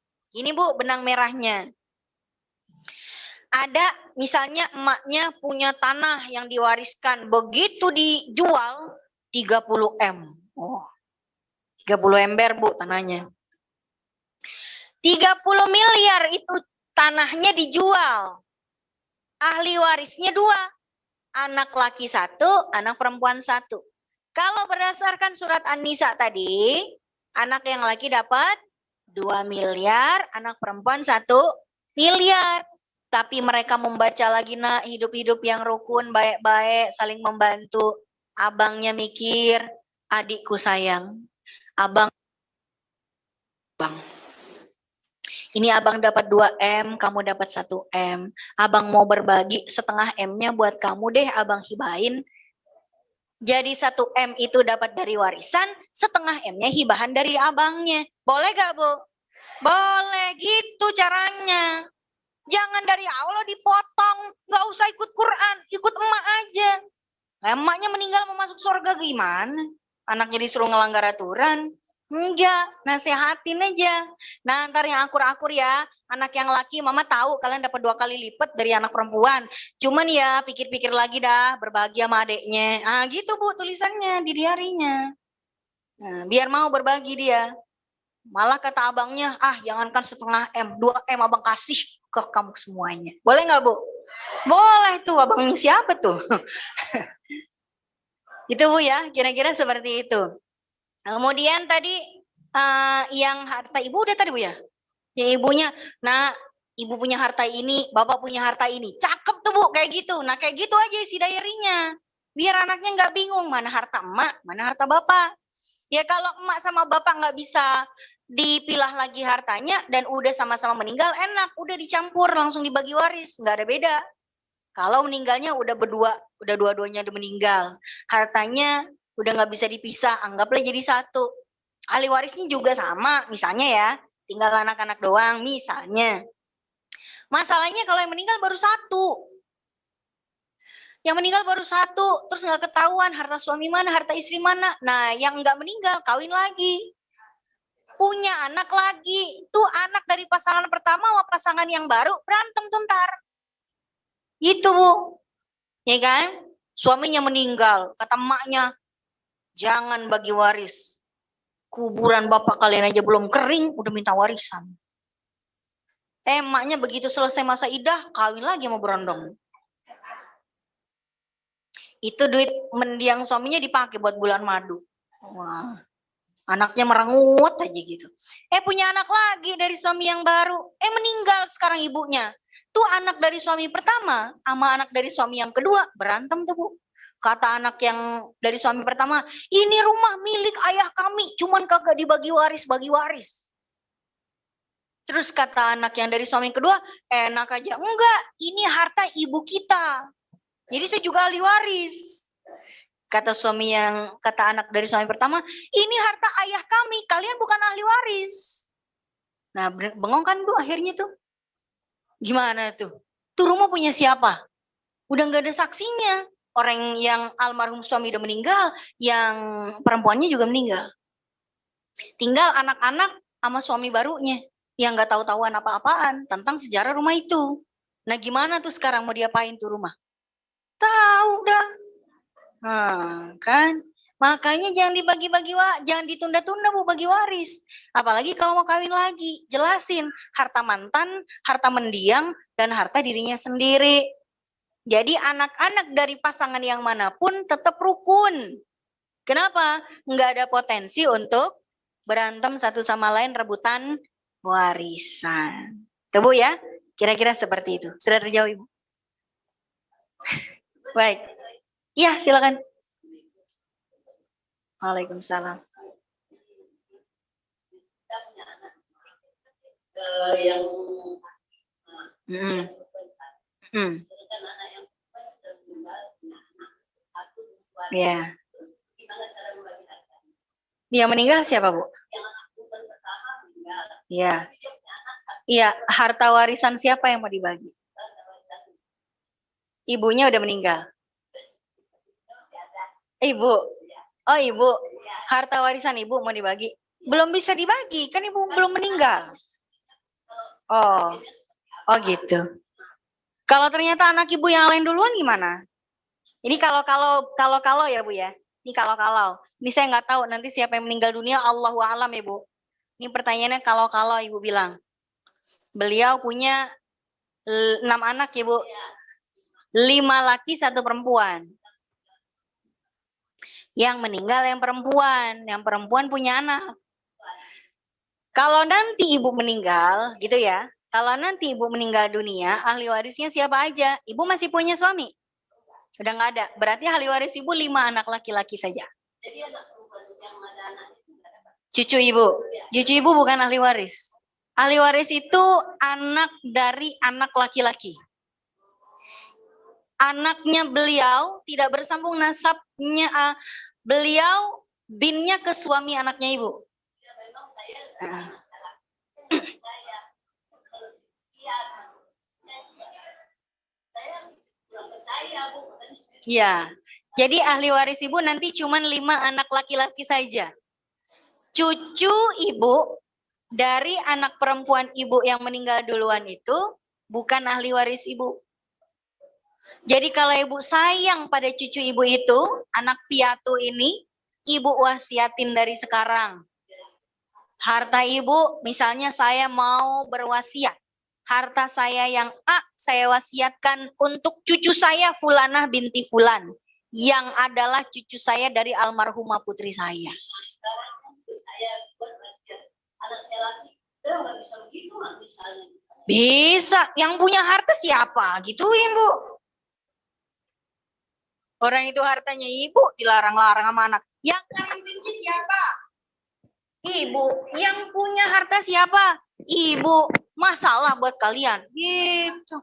Bu, benang merahnya. Ada misalnya emaknya punya tanah yang diwariskan, begitu dijual 30 M. Oh. 30 ember Bu tanahnya. 30 miliar itu tanahnya dijual. Ahli warisnya 2. Anak laki 1, anak perempuan 1. Kalau berdasarkan surat An-Nisa tadi, anak yang laki dapat 2 miliar, anak perempuan 1 miliar. Tapi mereka membaca lagi nak, hidup-hidup yang rukun, baik-baik, saling membantu. Abangnya mikir, adikku sayang. Abang. Ini abang dapat 2 M, kamu dapat 1 M. Abang mau berbagi setengah M-nya buat kamu deh, abang hibahin. Jadi 1 M itu dapat dari warisan, setengah M-nya hibahan dari abangnya. Boleh gak Bu? Boleh, gitu caranya. Jangan dari Allah dipotong, gak usah ikut Quran, ikut emak aja. Emaknya meninggal mau masuk surga gimana? Anaknya disuruh ngelanggar aturan. Enggak, nasehatin aja. Nah, ntar yang akur-akur ya, anak yang laki mama tahu kalian dapat 2 kali lipat dari anak perempuan. Cuman ya pikir-pikir lagi dah, berbagi sama adeknya. Ah gitu Bu tulisannya di diarinya. Nah, biar mau berbagi dia. Malah kata abangnya, jangankan setengah M, 2 M abang kasih ke kamu semuanya. Boleh nggak Bu? Boleh tuh, abangnya siapa tuh? Itu Bu ya, kira-kira seperti itu. Kemudian tadi yang harta ibu udah tadi Bu ya? Yang ibunya, nah ibu punya harta ini, bapak punya harta ini. Cakep tuh Bu, kayak gitu. Nah kayak gitu aja isi diary-nya. Biar anaknya nggak bingung, mana harta emak, mana harta bapak. Ya kalau emak sama bapak nggak bisa dipilah lagi hartanya dan udah sama-sama meninggal, enak. Udah dicampur, langsung dibagi waris. Nggak ada beda. Kalau meninggalnya udah berdua, udah dua-duanya udah meninggal. Hartanya udah nggak bisa dipisah, anggaplah jadi 1. Ahli warisnya juga sama, misalnya ya, tinggal anak-anak doang, misalnya. Masalahnya kalau yang meninggal baru 1. Yang meninggal baru 1, terus nggak ketahuan harta suami mana, harta istri mana. Nah, yang nggak meninggal kawin lagi. Punya anak lagi. Tuh anak dari pasangan pertama sama pasangan yang baru berantem tuh ntar. Itu Bu. Ya kan? Suaminya meninggal, kata emaknya, jangan bagi waris. Kuburan bapak kalian aja belum kering, udah minta warisan. Emaknya begitu selesai masa idah, kawin lagi sama berondong. Itu duit mendiang suaminya dipakai buat bulan madu. Wah, anaknya merengut aja gitu. Punya anak lagi dari suami yang baru. Meninggal sekarang ibunya. Tuh anak dari suami pertama sama anak dari suami yang kedua berantem tuh Bu. Kata anak yang dari suami pertama, ini rumah milik ayah kami, cuman kagak dibagi waris, bagi waris. Terus kata anak yang dari suami kedua, enak aja. Enggak, ini harta ibu kita. Jadi saya juga ahli waris. Kata anak dari suami pertama, ini harta ayah kami, kalian bukan ahli waris. Nah, bengong kan Bu akhirnya tuh. Gimana tuh? Tuh rumah punya siapa? Udah nggak ada saksinya. Orang yang almarhum suami udah meninggal, yang perempuannya juga meninggal. Tinggal anak-anak sama suami barunya yang nggak tahu-tahuan apa-apaan tentang sejarah rumah itu. Nah gimana tuh sekarang mau diapain tuh rumah? Tahu dah. Kan? Makanya jangan dibagi-bagi, jangan ditunda-tunda Bu bagi waris. Apalagi kalau mau kawin lagi, jelasin harta mantan, harta mendiang, dan harta dirinya sendiri. Jadi anak-anak dari pasangan yang manapun tetap rukun. Kenapa? Nggak ada potensi untuk berantem satu sama lain rebutan warisan. Tuh Bu ya, kira-kira seperti itu. Sudah terjawab Ibu? Baik. Iya, silakan. Waalaikumsalam. Yang Ya. Yang meninggal siapa Bu? Iya. Iya, harta warisan siapa yang mau dibagi? Ibunya udah meninggal. Ibu. Oh, Ibu. Harta warisan Ibu mau dibagi? Belum bisa dibagi, kan Ibu belum meninggal. Oh gitu. Kalau ternyata anak Ibu yang lain duluan gimana? Ini kalau ya Bu ya. Ini kalau-kalau. Ini saya nggak tahu nanti siapa yang meninggal dunia, Allahu a'lam ya Bu. Ini pertanyaannya kalau-kalau Ibu bilang. Beliau punya 6 anak ya Bu. 5 laki 1 perempuan. Yang meninggal yang perempuan punya anak. Kalau nanti ibu meninggal, gitu ya, kalau nanti ibu meninggal dunia, ahli warisnya siapa aja? Ibu masih punya suami? Udah nggak ada. Berarti ahli waris ibu 5 anak laki-laki saja. Jadi anak perempuan yang ada anak itu nggak dapat. Cucu ibu. Cucu ibu bukan ahli waris. Ahli waris itu anak dari anak laki-laki. Anaknya beliau tidak bersambung nasabnya, beliau binnya ke suami anaknya ibu. Ya, memang saya anak saya kurang percaya Bu. Ya, jadi ahli waris ibu nanti cuma 5 anak laki-laki saja. Cucu ibu dari anak perempuan ibu yang meninggal duluan itu bukan ahli waris ibu. Jadi kalau ibu sayang pada cucu ibu itu, anak piatu ini, ibu wasiatin dari sekarang. Harta ibu, misalnya saya mau berwasiat. Harta saya yang A, saya wasiatkan untuk cucu saya Fulanah binti Fulan. Yang adalah cucu saya dari almarhumah putri saya. Sekarang saya berwasiat anak saya lagi, nggak bisa begitu nggak misalnya. Bisa, yang punya harta siapa? Gituin Bu. Orang itu hartanya ibu, dilarang-larang sama anak. Yang karantinnya siapa? Ibu. Yang punya harta siapa? Ibu. Masalah buat kalian. Gitu.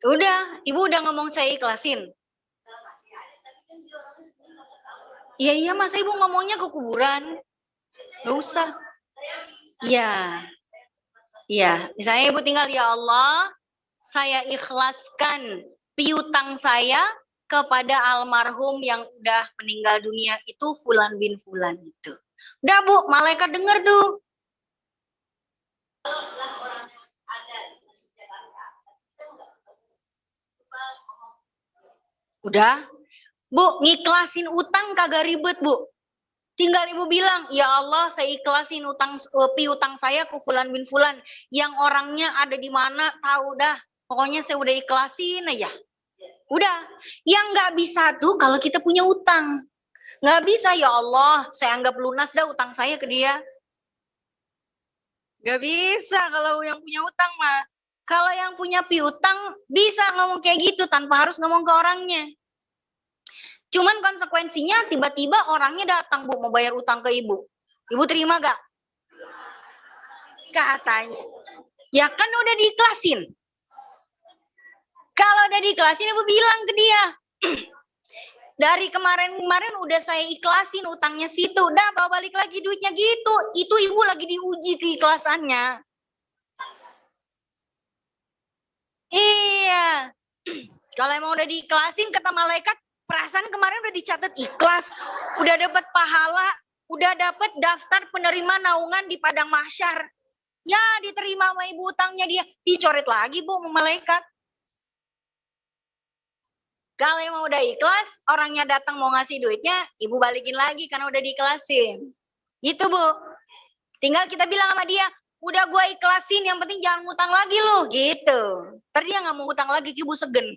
Udah, ibu udah ngomong saya ikhlasin. Iya, masa ibu ngomongnya ke kuburan? Gak usah. Iya. Iya, misalnya ibu tinggal, ya Allah, saya ikhlaskan piutang saya kepada almarhum yang udah meninggal dunia itu Fulan bin Fulan itu. Udah Bu, malaikat denger tuh. Udah. Bu, ngiklasin utang kagak ribet, Bu. Tinggal ibu bilang, ya Allah saya ikhlasin piutang saya ke Fulan bin Fulan. Yang orangnya ada di mana tahu dah. Pokoknya saya udah ikhlasin aja. Udah. Yang nggak bisa tuh kalau kita punya utang. Nggak bisa, ya Allah saya anggap lunas dah utang saya ke dia. Nggak bisa kalau yang punya utang mah. Kalau yang punya piutang bisa ngomong kayak gitu tanpa harus ngomong ke orangnya. Cuman konsekuensinya tiba-tiba orangnya datang Bu mau bayar utang ke ibu. Ibu terima gak? Katanya. Ya kan udah diikhlasin. Kalau udah diikhlasin ibu bilang ke dia. Dari kemarin-kemarin udah saya ikhlasin utangnya situ. Udah bawa balik lagi duitnya gitu. Itu ibu lagi diuji keikhlasannya. Iya. Kalau emang udah diikhlasin kata malaikat. Perasaan kemarin udah dicatat ikhlas, udah dapat pahala, udah dapat daftar penerima naungan di padang mahsyar. Ya diterima sama ibu utangnya dia, dicoret lagi Bu sama malaikat. Kalau emang udah ikhlas, orangnya datang mau ngasih duitnya, ibu balikin lagi karena udah diikhlasin. Gitu Bu. Tinggal kita bilang sama dia, udah gua ikhlasin, yang penting jangan ngutang lagi lu, gitu. Ntar dia nggak mau ngutang lagi, ibu segen.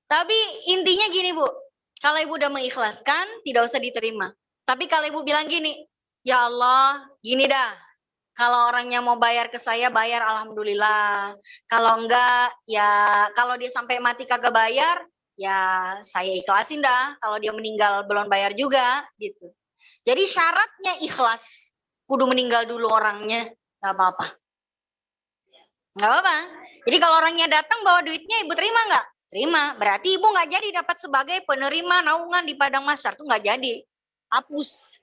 Tapi intinya gini Bu, kalau ibu udah mengikhlaskan, tidak usah diterima. Tapi kalau ibu bilang gini, ya Allah, gini dah, kalau orangnya mau bayar ke saya, bayar alhamdulillah. Kalau enggak, ya kalau dia sampai mati kagak bayar, ya saya ikhlasin dah. Kalau dia meninggal belum bayar juga, gitu. Jadi syaratnya ikhlas, kudu meninggal dulu orangnya, nggak apa-apa. Nggak apa-apa. Jadi kalau orangnya datang bawa duitnya, ibu terima nggak? Terima, berarti ibu nggak jadi dapat sebagai penerima naungan di padang mahsyar tuh nggak jadi, hapus.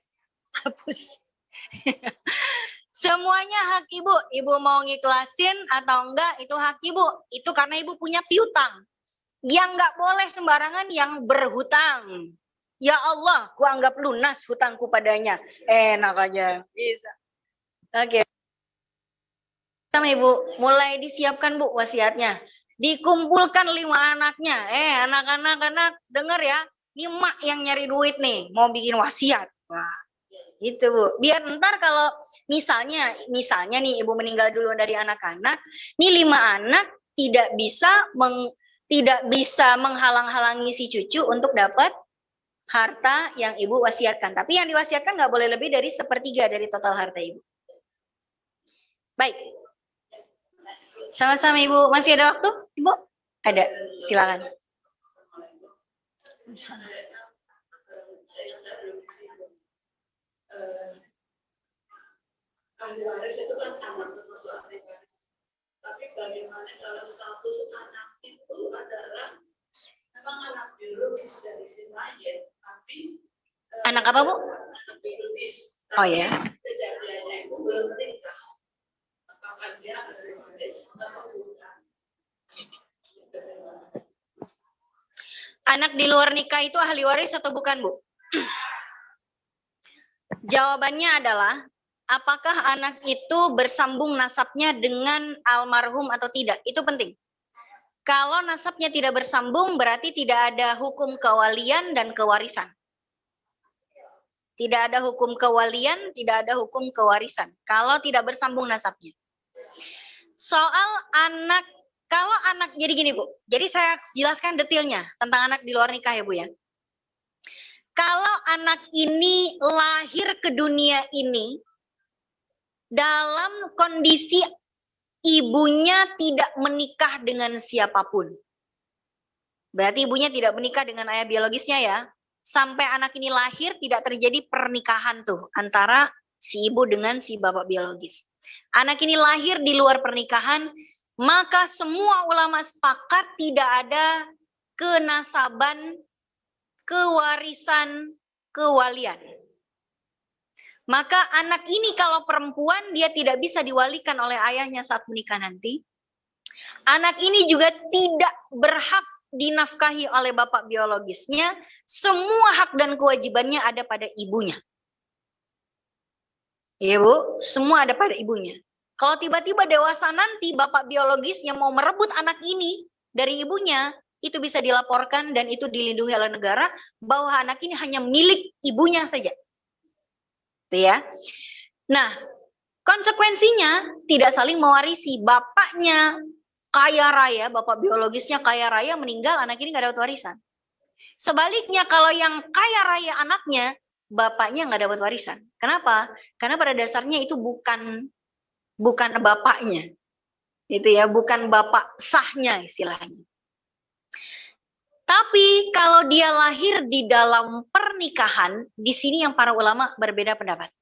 Semuanya hak ibu mau ngiklasin atau enggak itu hak ibu, itu karena ibu punya piutang. Yang nggak boleh sembarangan yang berhutang, Ya Allah, ku anggap lunas hutangku padanya. Enak aja. Bisa. Oke. Sama Ibu, mulai disiapkan Bu wasiatnya. Dikumpulkan 5 anaknya. Anak-anak dengar ya. Ini mak yang nyari duit nih, mau bikin wasiat. Wah, gitu Bu. Biar ntar kalau misalnya nih Ibu meninggal dulu dari anak-anak, nih 5 anak tidak bisa menghalang-halangi si cucu untuk dapat harta yang Ibu wasiatkan. Tapi yang diwasiatkan nggak boleh lebih dari 1/3 dari total harta Ibu. Baik. Sama-sama Ibu. Masih ada waktu, Ibu? Ada. Silakan. Ahli waris itu kan anak termasuk ahli waris. Tapi bagaimana kalau status anak itu adalah memang anak biologis dari si mayat, tapi Anak apa Bu? anak biologis. Oh ya. Kejadiannya itu belum menikah. Apakah dia ahli waris atau bukan? Anak di luar nikah itu ahli waris atau bukan Bu? Jawabannya adalah apakah anak itu bersambung nasabnya dengan almarhum atau tidak? Itu penting. Kalau nasabnya tidak bersambung berarti tidak ada hukum kewalian dan kewarisan. Tidak ada hukum kewalian, tidak ada hukum kewarisan. Kalau tidak bersambung nasabnya. Soal anak, kalau anak, jadi gini Bu. Jadi saya jelaskan detailnya tentang anak di luar nikah ya Bu ya. Kalau anak ini lahir ke dunia ini dalam kondisi ibunya tidak menikah dengan siapapun. Berarti ibunya tidak menikah dengan ayah biologisnya ya. Sampai anak ini lahir tidak terjadi pernikahan tuh antara si ibu dengan si bapak biologis. Anak ini lahir di luar pernikahan, maka semua ulama sepakat tidak ada kenasaban, kewarisan, kewalian. Maka anak ini kalau perempuan dia tidak bisa diwalikan oleh ayahnya saat menikah nanti. Anak ini juga tidak berhak dinafkahi oleh bapak biologisnya. Semua hak dan kewajibannya ada pada ibunya. Iya Bu, semua ada pada ibunya. Kalau tiba-tiba dewasa nanti bapak biologisnya mau merebut anak ini dari ibunya, itu bisa dilaporkan dan itu dilindungi oleh negara bahwa anak ini hanya milik ibunya saja. Itu ya. Nah, konsekuensinya tidak saling mewarisi. Bapaknya kaya raya, bapak biologisnya kaya raya meninggal, anak ini nggak dapat warisan. Sebaliknya kalau yang kaya raya anaknya, bapaknya nggak dapat warisan. Kenapa? Karena pada dasarnya itu bukan bapaknya. Itu ya, bukan bapak sahnya istilahnya. Tapi kalau dia lahir di dalam pernikahan, di sini yang para ulama berbeda pendapat.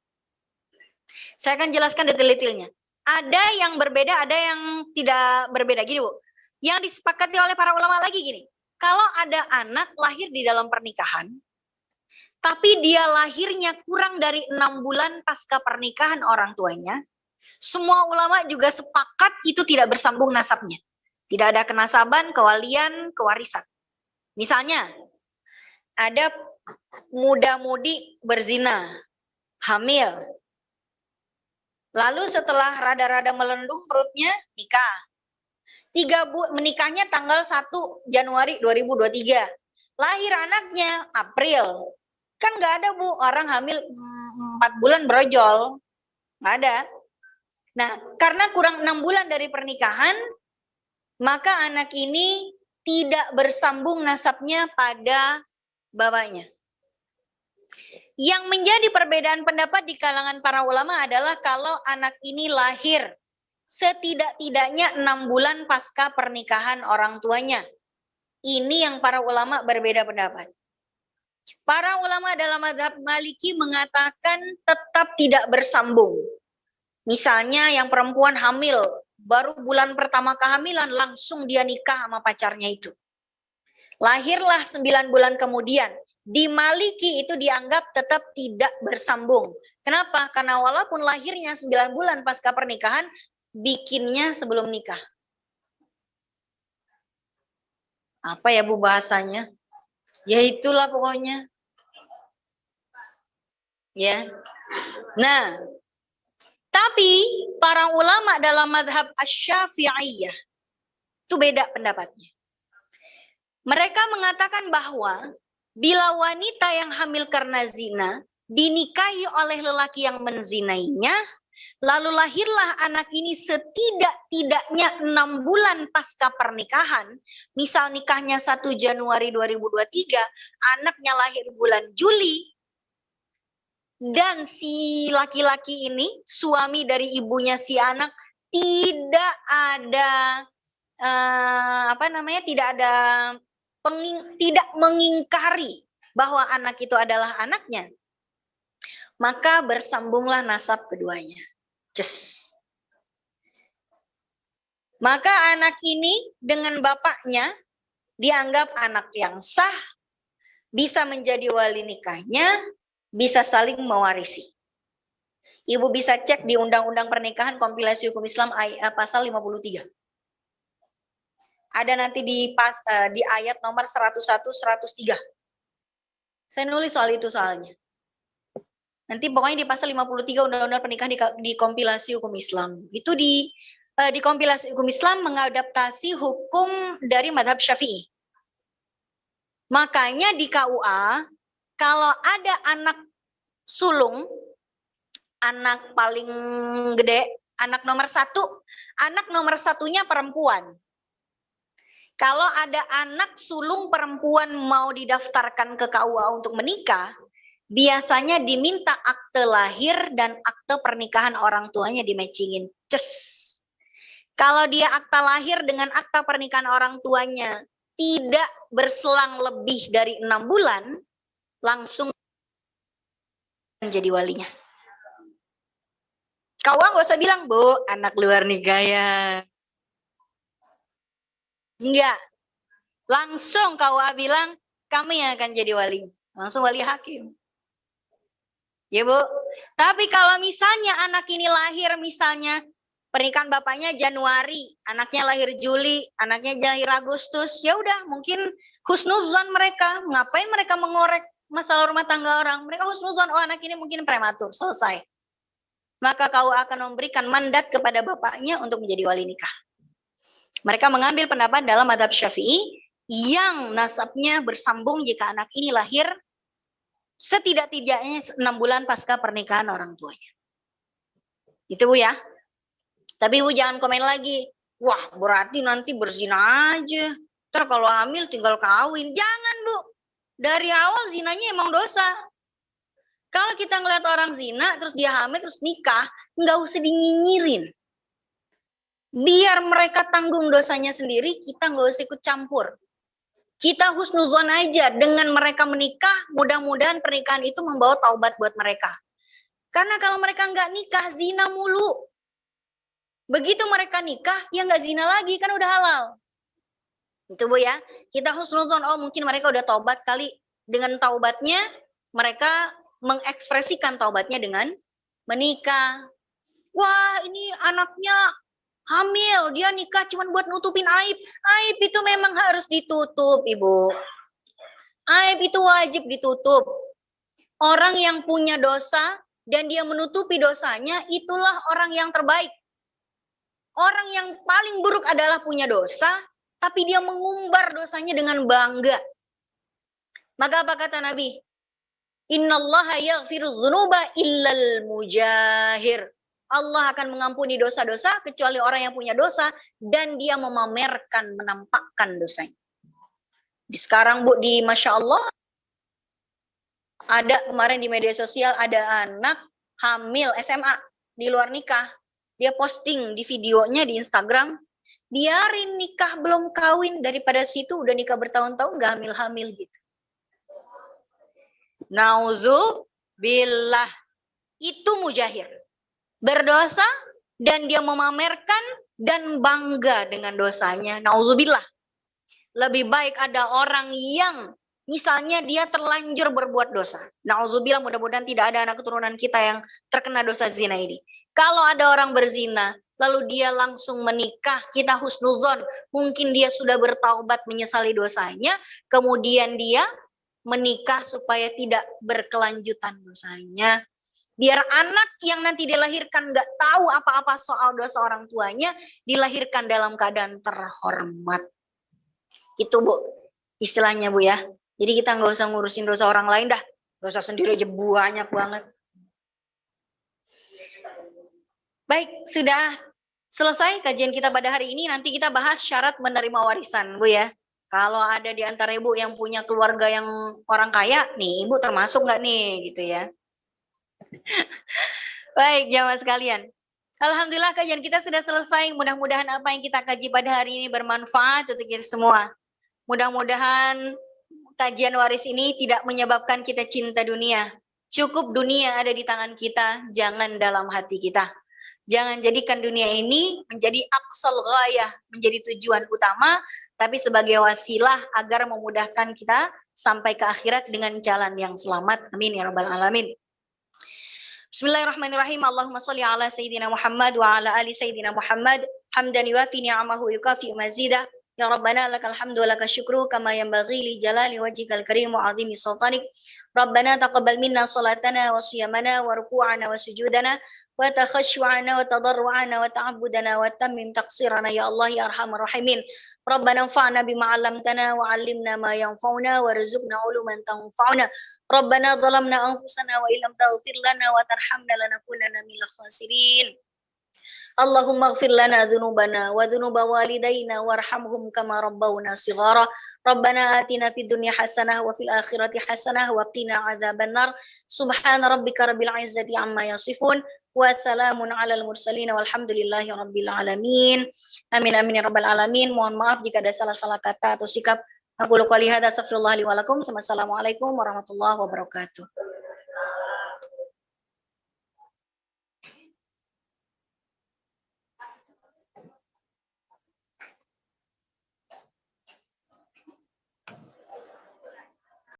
Saya akan jelaskan detail-detailnya. Ada yang berbeda, ada yang tidak berbeda. Gini Bu, yang disepakati oleh para ulama lagi gini. Kalau ada anak lahir di dalam pernikahan, tapi dia lahirnya kurang dari 6 bulan pasca pernikahan orang tuanya, semua ulama juga sepakat itu tidak bersambung nasabnya. Tidak ada kenasaban, kewalian, kewarisan. Misalnya, ada muda-mudi berzina, hamil. Lalu setelah rada-rada melendung perutnya, nikah. Menikahnya tanggal 1 Januari 2023. Lahir anaknya April. Kan nggak ada Bu, orang hamil 4 bulan brojol. Nggak ada. Nah, karena kurang 6 bulan dari pernikahan, maka anak ini tidak bersambung nasabnya pada bapaknya. Yang menjadi perbedaan pendapat di kalangan para ulama adalah kalau anak ini lahir setidak-tidaknya 6 bulan pasca pernikahan orang tuanya. Ini yang para ulama berbeda pendapat. Para ulama dalam mazhab Maliki mengatakan tetap tidak bersambung. Misalnya yang perempuan hamil, baru bulan pertama kehamilan langsung dia nikah sama pacarnya itu. Lahirlah 9 bulan kemudian. Di Maliki itu dianggap tetap tidak bersambung. Kenapa? Karena walaupun lahirnya 9 bulan pasca pernikahan, bikinnya sebelum nikah. Apa ya Bu bahasanya? Ya itulah pokoknya. Ya. Nah, tapi para ulama dalam mazhab Asy-Syafi'iyah itu beda pendapatnya. Mereka mengatakan bahwa bila wanita yang hamil karena zina dinikahi oleh lelaki yang menzinainya, lalu lahirlah anak ini setidak-tidaknya 6 bulan pasca pernikahan, misal nikahnya 1 Januari 2023, anaknya lahir bulan Juli, dan si laki-laki ini, suami dari ibunya si anak, tidak ada tidak mengingkari bahwa anak itu adalah anaknya, maka bersambunglah nasab keduanya. Maka anak ini dengan bapaknya dianggap anak yang sah, bisa menjadi wali nikahnya, bisa saling mewarisi. Ibu bisa cek di Undang-Undang Pernikahan Kompilasi Hukum Islam pasal 53. Ada nanti di ayat nomor 101 103. Saya nulis soal itu soalnya. Nanti pokoknya di pasal 53 Undang-Undang Pernikahan di Kompilasi Hukum Islam. Itu di Kompilasi Hukum Islam mengadaptasi hukum dari mazhab Syafi'i. Makanya di KUA kalau ada anak sulung, anak paling gede, anak nomor 1, anak nomor 1-nya perempuan. Kalau ada anak sulung perempuan mau didaftarkan ke KUA untuk menikah, biasanya diminta akte lahir dan akte pernikahan orang tuanya di-matchingin. Kalau dia akta lahir dengan akta pernikahan orang tuanya tidak berselang lebih dari 6 bulan, langsung menjadi walinya. KUA nggak usah bilang, Bu, anak luar nikah ya. Enggak. Langsung KUA bilang, kami yang akan jadi wali. Langsung wali hakim. Ya, Bu. Tapi kalau misalnya anak ini lahir, misalnya pernikahan bapaknya Januari, anaknya lahir Juli, anaknya lahir Agustus, ya udah mungkin husnuzon mereka. Ngapain mereka mengorek masalah rumah tangga orang? Mereka husnuzon, oh anak ini mungkin prematur, selesai. Maka KUA akan memberikan mandat kepada bapaknya untuk menjadi wali nikah. Mereka mengambil pendapat dalam mazhab Syafi'i yang nasabnya bersambung jika anak ini lahir setidak-tidaknya 6 bulan pasca pernikahan orang tuanya. Itu, Bu, ya. Tapi Ibu jangan komen lagi. Wah, berarti nanti berzina aja. Ntar kalau hamil tinggal kawin. Jangan, Bu. Dari awal zinanya emang dosa. Kalau kita ngeliat orang zina, terus dia hamil, terus nikah, nggak usah dinyinyirin. Biar mereka tanggung dosanya sendiri, kita nggak usah ikut campur. Kita husnuzon aja dengan mereka menikah, mudah-mudahan pernikahan itu membawa taubat buat mereka. Karena kalau mereka nggak nikah, zina mulu. Begitu mereka nikah, ya nggak zina lagi, kan udah halal. Itu, Bu, ya. Kita husnuzon, oh mungkin mereka udah taubat kali. Dengan taubatnya, mereka mengekspresikan taubatnya dengan menikah. Wah, ini anaknya hamil, dia nikah cuma buat nutupin aib. Aib itu memang harus ditutup, Ibu. Aib itu wajib ditutup. Orang yang punya dosa dan dia menutupi dosanya, itulah orang yang terbaik. Orang yang paling buruk adalah punya dosa, tapi dia mengumbar dosanya dengan bangga. Maka apa kata Nabi? Innallaha yaghfiru dzunuba illal mujahir. Allah akan mengampuni dosa-dosa kecuali orang yang punya dosa dan dia memamerkan, menampakkan dosanya. Di sekarang, Bu, di Masya Allah, ada kemarin di media sosial ada anak hamil SMA di luar nikah. Dia posting di videonya di Instagram, biarin nikah belum kawin, daripada situ udah nikah bertahun-tahun gak hamil-hamil gitu. Nauzubillah, itu mujahir. Berdosa dan dia memamerkan dan bangga dengan dosanya. Nauzubillah. Lebih baik ada orang yang misalnya dia terlanjur berbuat dosa. Nauzubillah, mudah-mudahan tidak ada anak keturunan kita yang terkena dosa zina ini. Kalau ada orang berzina, lalu dia langsung menikah, kita husnuzon, mungkin dia sudah bertaubat menyesali dosanya, kemudian dia menikah supaya tidak berkelanjutan dosanya. Biar anak yang nanti dilahirkan nggak tahu apa-apa soal dosa orang tuanya, dilahirkan dalam keadaan terhormat. Itu Bu, istilahnya Bu ya. Jadi kita nggak usah ngurusin dosa orang lain dah. Dosa sendiri aja banyak banget. Baik, sudah selesai kajian kita pada hari ini. Nanti kita bahas syarat menerima warisan Bu ya. Kalau ada di antara ibu yang punya keluarga yang orang kaya, nih ibu termasuk nggak nih gitu ya. Baik, jamaah sekalian. Alhamdulillah kajian kita sudah selesai. Mudah-mudahan apa yang kita kaji pada hari ini bermanfaat untuk kita semua. Mudah-mudahan kajian waris ini tidak menyebabkan kita cinta dunia. Cukup dunia ada di tangan kita, jangan dalam hati kita. Jangan jadikan dunia ini menjadi aqsal ghayah, menjadi tujuan utama, tapi sebagai wasilah agar memudahkan kita sampai ke akhirat dengan jalan yang selamat. Amin ya rabbal alamin. Bismillahirrahmanirrahim. Allahumma sholli ala sayyidina Muhammad wa ala ali sayyidina Muhammad hamdan yuwafi ni'amahu yukafi mazidah. Ya Rabbana lakal hamdu wa lakal syukru kama yanbaghi li jalali wajhikal karim wa azimi sultanik. Rabbana taqabbal minna salatana wa siyamana wa ruku'ana wa sujudana wa takhashshu'ana wa tadarru'ana wa ta'abbudana wa tammim taqsirana ya Allah ya arhamar rahimin. Rabbana anfa'na bima 'allamtana wa 'allimna ma yanfa'una warzuqna 'uluman tanfa'una. Rabbana zalamna anfusana wa illam taghfir lana wa tarhamna lanakunanna minal khasirin. Allahumma ighfir lana dhunubana wa dhunuba walidayna warhamhum kama rabbawna shighara. Rabbana atina fid dunya hasanah wa fil akhirati hasanah wa qina adzabannar. Subhana rabbika rabbil izzati amma yasifun wa salamun alal mursalin walhamdulillahi rabbil alamin. Amin amin ya rabbal alamin. Mohon maaf jika ada salah-salah kata atau sikap. Aku qouli hadza astaghfirullah li wa lakum. Wassalamualaikum warahmatullahi wabarakatuh.